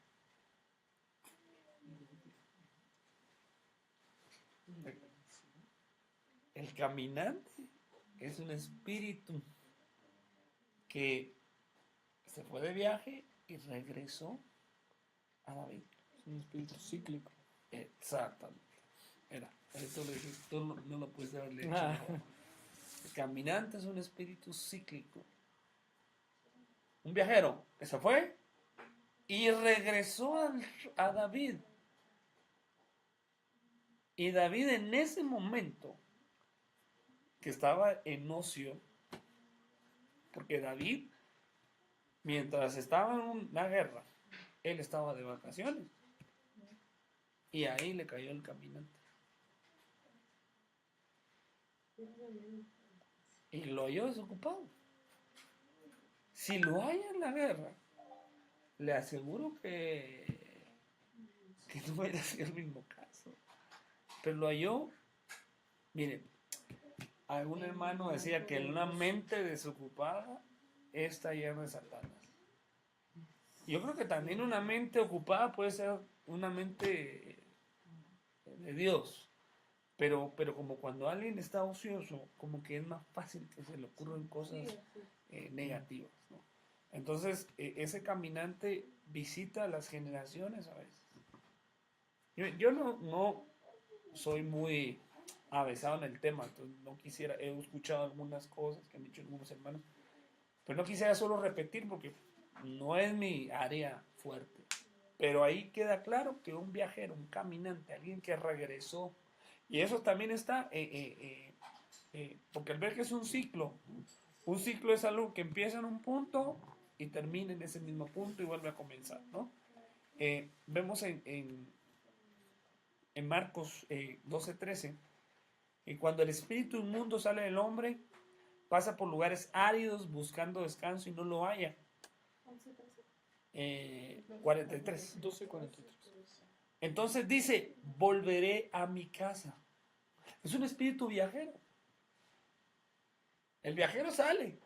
El caminante es un espíritu que se fue de viaje y regresó a David. Es un espíritu cíclico. Exactamente. Era. Esto lo dije, tú no lo puedes haber leído. Ah. El caminante es un espíritu cíclico. Un viajero que se fue y regresó a David. Y David en ese momento que estaba en ocio, porque David, mientras estaba en una guerra, él estaba de vacaciones. Y ahí le cayó el caminante. Y lo halló desocupado. Si lo halla en la guerra, le aseguro que no hubiera sido el mismo caso. Pero lo halló. Miren, algún hermano decía que una mente desocupada está llena de Satanás. Yo creo que también una mente ocupada puede ser una mente de Dios. Pero como cuando alguien está ocioso, como que es más fácil que se le ocurran cosas negativas, ¿no? Entonces, ese caminante visita a las generaciones a veces. Yo no soy muy avesado en el tema, entonces no quisiera, he escuchado algunas cosas que han dicho algunos hermanos, pero no quisiera solo repetir porque no es mi área fuerte. Pero ahí queda claro que un viajero, un caminante, alguien que regresó, y eso también está, porque el viaje es un ciclo es algo que empieza en un punto y termina en ese mismo punto y vuelve a comenzar, ¿no? Vemos en Marcos 12:13, Y cuando el espíritu inmundo sale del hombre, pasa por lugares áridos buscando descanso y no lo halla. 43. 12:43. Entonces dice, volveré a mi casa. Es un espíritu viajero. El viajero sale,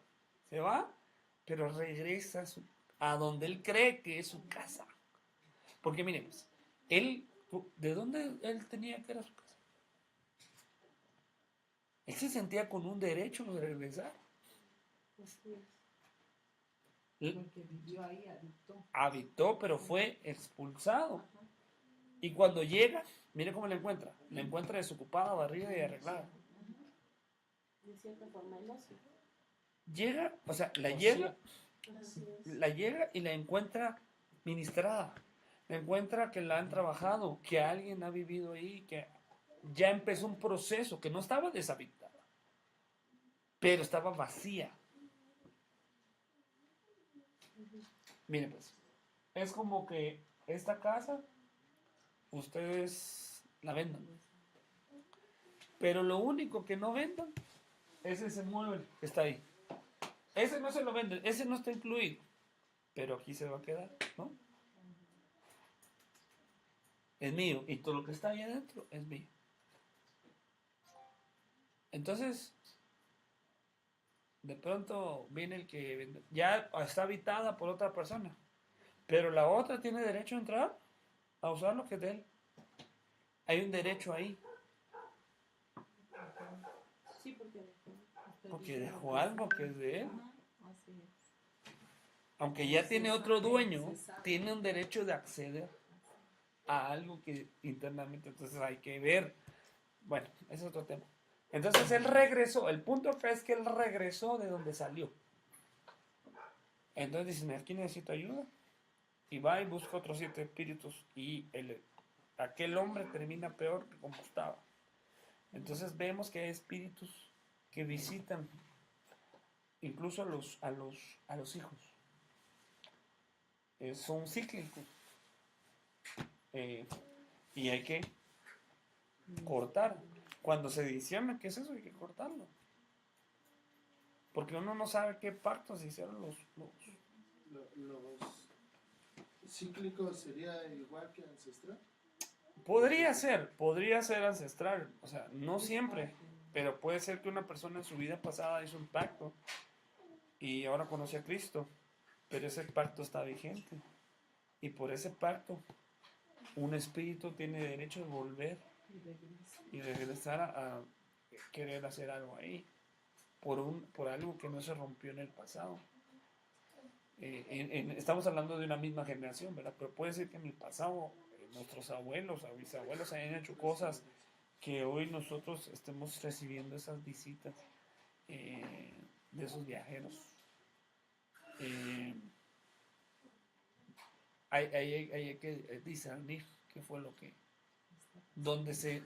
se va, pero regresa a donde él cree que es su casa. Porque miren, pues, ¿de dónde él tenía que era su casa? Él se sentía con un derecho de regresar. Así es. Porque vivió ahí, Habitó, pero fue expulsado. Y cuando llega, mire cómo la encuentra. La encuentra desocupada, barrida y arreglada. De cierta forma, el ocio. Llega, o sea, Así la llega y la encuentra ministrada. La encuentra que la han trabajado, que alguien ha vivido ahí, que ya empezó un proceso, que no estaba deshabitada, pero estaba vacía. Miren pues, es como que esta casa, ustedes la vendan. Pero lo único que no vendan es ese mueble que está ahí. Ese no se lo venden, ese no está incluido. Pero aquí se va a quedar, ¿no? Es mío. Y todo lo que está ahí adentro es mío. Entonces, de pronto viene el que vende. Ya está habitada por otra persona. Pero la otra tiene derecho a entrar a usar lo que es de él. Hay un derecho ahí. Sí, Porque dejó algo que es de él. Así es. Aunque ya tiene otro dueño, tiene un derecho de acceder a algo que internamente, entonces hay que ver. Bueno, ese es otro tema. Entonces él regresó, el punto acá es que él regresó de donde salió. Entonces dice, aquí necesito ayuda. Y va y busca otros 7 espíritus y aquel hombre termina peor que como estaba. Entonces vemos que hay espíritus que visitan incluso a los hijos. Son cíclicos. Y hay que cortar. Cuando se discierne, ¿qué es eso? Hay que cortarlo. Porque uno no sabe qué pactos hicieron los cíclicos sería igual que ancestral. podría ser ancestral. O sea, no siempre. Pero puede ser que una persona en su vida pasada hizo un pacto y ahora conoce a Cristo. Pero ese pacto está vigente. Y por ese pacto, un espíritu tiene derecho de volver y regresar a querer hacer algo ahí. Por algo que no se rompió en el pasado. Estamos hablando de una misma generación, ¿verdad? Pero puede ser que en el pasado nuestros abuelos o bisabuelos hayan hecho cosas que hoy nosotros estemos recibiendo esas visitas de esos viajeros. Hay que discernir qué fue lo que, dónde se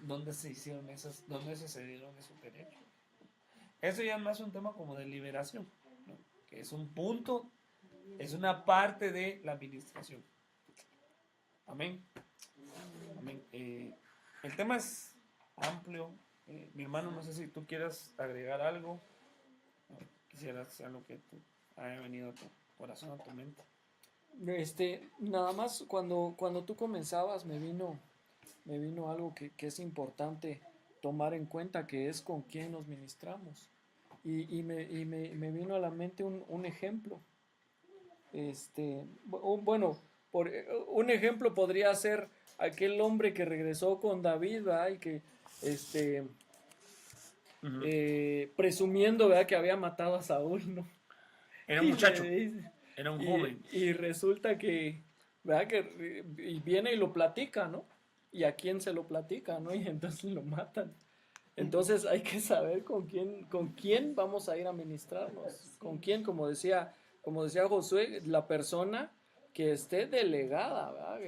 hicieron dónde se dieron esos derechos. Eso ya no es un tema como de liberación, ¿no? Que es un punto, es una parte de la administración. Amén. Amén. El tema es amplio. Mi hermano, no sé si tú quieras agregar algo. Quisieras algo que haya venido a tu corazón, a tu mente. Nada más cuando tú comenzabas me vino algo que es importante tomar en cuenta, que es con quién nos ministramos. Y me vino a la mente un ejemplo. Bueno, un ejemplo podría ser aquel hombre que regresó con David, ¿verdad? Y que presumiendo, ¿verdad?, que había matado a Saúl, ¿no? Era un Y muchacho, le dice- era un joven. Y resulta que, ¿verdad?, y viene y lo platica, ¿no? ¿Y a quién se lo platica, no? Y entonces lo matan. Entonces hay que saber con quién vamos a ir a ministrarnos. Con quién, como decía Josué, la persona que esté delegada, ¿verdad?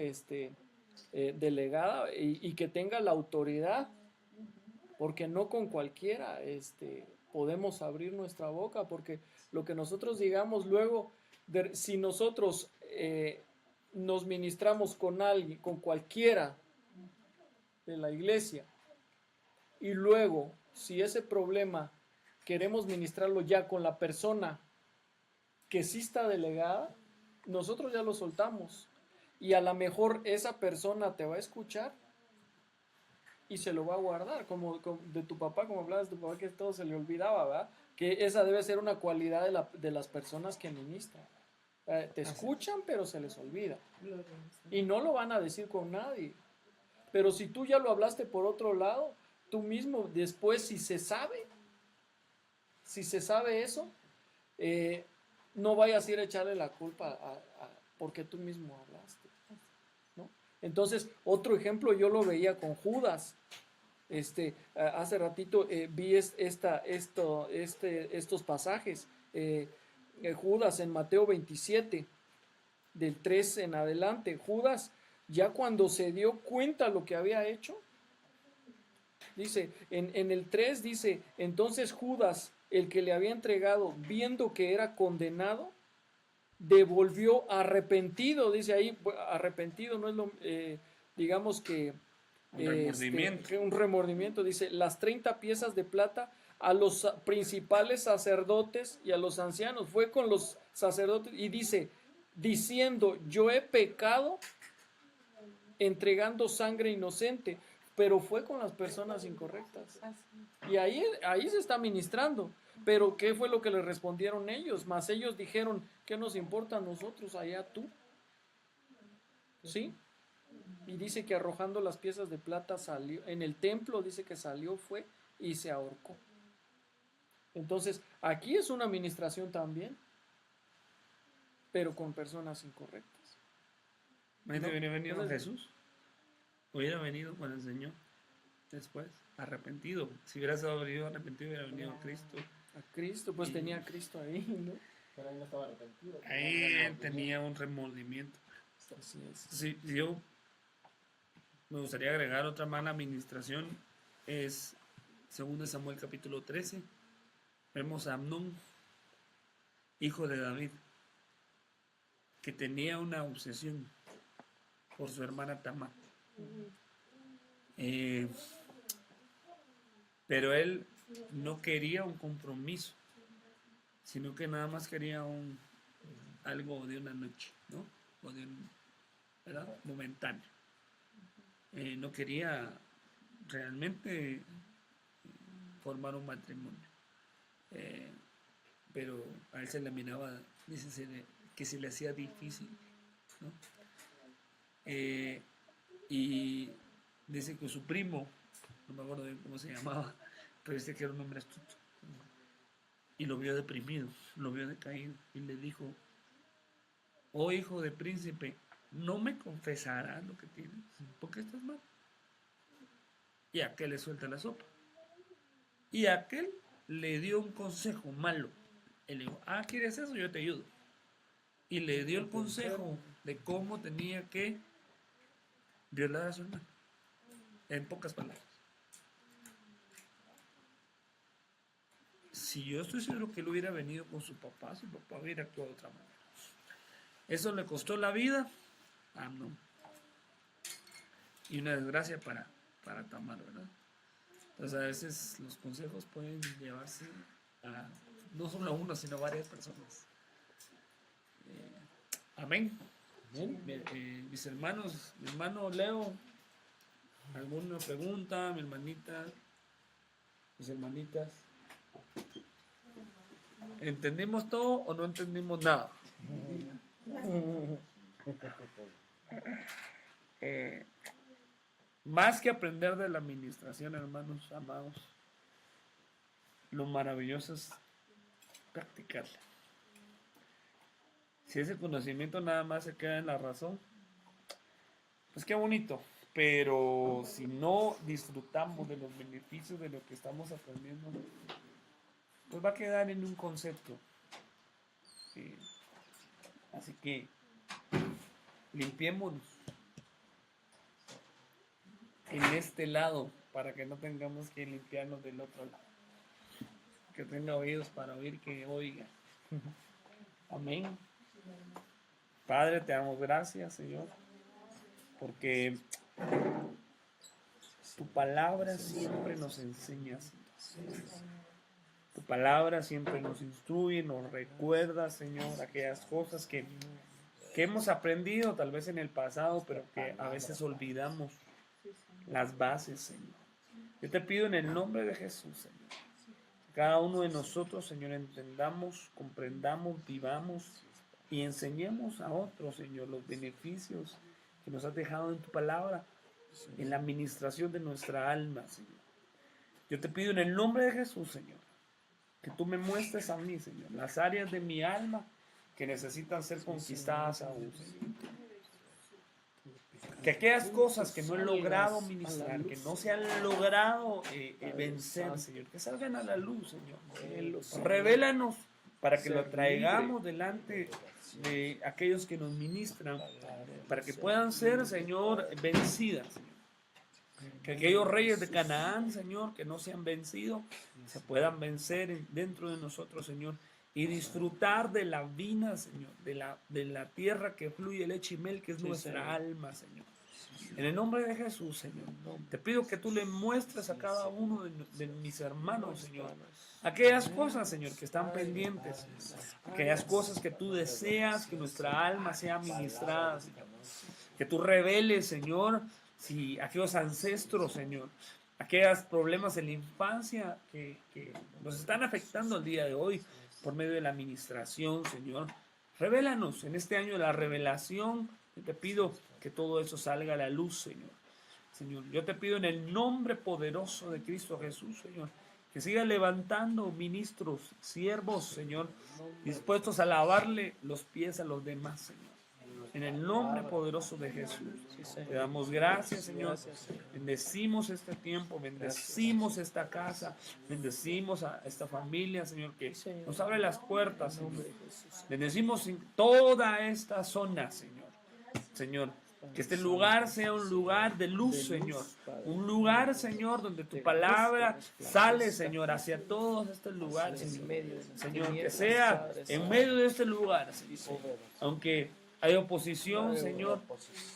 Delegada y que tenga la autoridad, porque no con cualquiera podemos abrir nuestra boca, porque lo que nosotros digamos luego, si nosotros nos ministramos con alguien, con cualquiera de la iglesia, y luego si ese problema queremos ministrarlo ya con la persona que sí está delegada, nosotros ya lo soltamos. Y a lo mejor esa persona te va a escuchar y se lo va a guardar, como de tu papá, como hablabas de tu papá, que todo se le olvidaba, ¿verdad? Que esa debe ser una cualidad de las personas que ministran. Te escuchan, pero se les olvida. Gloria al Señor. Y no lo van a decir con nadie. Pero si tú ya lo hablaste por otro lado, tú mismo después, si se sabe eso, no vayas a ir a echarle la culpa porque tú mismo hablaste, ¿no? Entonces, otro ejemplo yo lo veía con Judas. Hace ratito vi estos pasajes. Judas en Mateo 27, del 3 en adelante. Judas, ya cuando se dio cuenta lo que había hecho, dice, en el 3 dice, entonces Judas, el que le había entregado, viendo que era condenado, devolvió arrepentido, dice ahí, arrepentido no es lo, digamos que Un remordimiento. un remordimiento, dice, las 30 piezas de plata a los principales sacerdotes y a los ancianos, fue con los sacerdotes y dice, diciendo, yo he pecado entregando sangre inocente, pero fue con las personas incorrectas. Y ahí se está ministrando. Pero ¿qué fue lo que le respondieron ellos? Mas ellos dijeron, ¿qué nos importa a nosotros? Allá tú. ¿Sí? Y dice que arrojando las piezas de plata salió, en el templo dice que salió, fue y se ahorcó. Entonces, aquí es una administración también, pero con personas incorrectas. Imagínate, hubiera venido Entonces, Jesús, hubiera venido con el Señor después, arrepentido. Si hubiera estado venido arrepentido, hubiera venido Cristo. A Cristo, pues Y- tenía a Cristo ahí, ¿no? Pero ahí no estaba arrepentido. Ahí él tenía un remordimiento. Así es. Sí, yo me gustaría agregar otra mala administración, es 2 Samuel capítulo 13. Vemos a Amnón, hijo de David, que tenía una obsesión por su hermana Tamar. Pero él no quería un compromiso, sino que nada más quería algo de una noche, ¿no? O de un, ¿verdad? Momentáneo. No quería realmente formar un matrimonio. Pero a él se le miraba, dice, que se le hacía difícil, ¿no? Y dice que su primo, no me acuerdo bien cómo se llamaba, pero dice que era un hombre astuto. Y lo vio deprimido, lo vio decaído, y le dijo, oh hijo de príncipe, ¿no me confesarás lo que tienes? ¿Por qué estás mal? Y aquel le suelta la sopa. Y aquel le dio un consejo malo. Él le dijo, ¿quieres eso? Yo te ayudo. Y le dio el consejo de cómo tenía que violar a su hermano. En pocas palabras. Si yo estoy seguro que él hubiera venido con su papá hubiera actuado de otra manera. Eso le costó la vida a Amnón. Y una desgracia para Tamar, ¿verdad? Entonces a veces los consejos pueden llevarse a no solo a uno, sino a varias personas. Amén. Mis hermanos, mi hermano Leo, ¿alguna pregunta? Mi hermanita, mis hermanitas. ¿Entendimos todo o no entendimos nada? Más que aprender de la administración, hermanos amados, lo maravilloso es practicarla. Si ese conocimiento nada más se queda en la razón, pues qué bonito. Pero si no disfrutamos de los beneficios de lo que estamos aprendiendo, pues va a quedar en un concepto. Así que limpiémonos en este lado para que no tengamos que limpiarnos del otro lado. Que tenga oídos para oír, que oiga. Amén. Padre, te damos gracias, Señor, porque tu palabra siempre nos enseña, Señor. Tu palabra siempre nos instruye, nos recuerda, Señor, aquellas cosas que hemos aprendido tal vez en el pasado, pero que a veces olvidamos las bases, Señor. Yo te pido en el nombre de Jesús, Señor, que cada uno de nosotros, Señor, entendamos, comprendamos, vivamos y enseñemos a otros, Señor, los beneficios que nos has dejado en tu palabra, en la administración de nuestra alma, Señor. Yo te pido en el nombre de Jesús, Señor, que tú me muestres a mí, Señor, las áreas de mi alma que necesitan ser conquistadas aún, Señor. Que aquellas cosas que no he logrado ministrar, que no se han logrado vencer, Señor, que salgan a la luz, Señor. Revélanos para que lo traigamos delante de aquellos que nos ministran, para que puedan ser, Señor, vencidas, Señor. Que aquellos reyes de Canaán, Señor, que no se han vencido, se puedan vencer dentro de nosotros, Señor, y disfrutar de la vida, Señor, de la tierra que fluye leche y miel, que es nuestra alma, Señor. En el nombre de Jesús, Señor, te pido que tú le muestres a cada uno de mis hermanos, Señor, aquellas cosas, Señor, que están pendientes, aquellas cosas que tú deseas que nuestra alma sea ministrada, Señor. Que tú reveles, Señor, si aquellos ancestros, Señor, aquellos problemas en la infancia que nos están afectando el día de hoy por medio de la administración, Señor. Revélanos en este año de la revelación. Yo te pido que todo eso salga a la luz, Señor. Señor, yo te pido en el nombre poderoso de Cristo Jesús, Señor, que siga levantando ministros, siervos, Señor, dispuestos a lavarle los pies a los demás, Señor. En el nombre poderoso de Jesús. Te damos gracias, Señor. Bendecimos este tiempo, bendecimos esta casa, bendecimos a esta familia, Señor, que nos abre las puertas, Señor. Bendecimos toda esta zona, Señor. Señor, que este lugar sea un lugar de luz, Señor. Un lugar, Señor, donde tu palabra sale, Señor, hacia todos estos lugares, Señor. Que sea en medio de este lugar, Señor. Aunque hay oposición, Señor.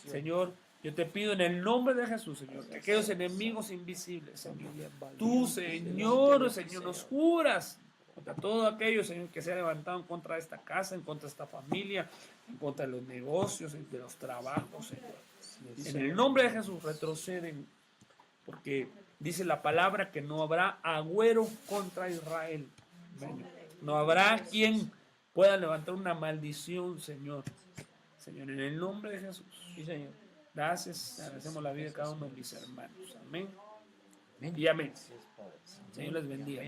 Señor, yo te pido en el nombre de Jesús, Señor, que aquellos enemigos invisibles, Señor, tú, Señor, nos juras contra todo aquello, Señor, que se ha levantado en contra de esta casa, en contra de esta familia, en contra de los negocios, de los trabajos, Señor. En el nombre de Jesús retroceden, porque dice la palabra que no habrá agüero contra Israel, Señor. No habrá quien pueda levantar una maldición, Señor. Señor, en el nombre de Jesús. Sí, Señor. Gracias, agradecemos la vida de cada uno de mis hermanos. Amén. Y amén. Señor les bendiga.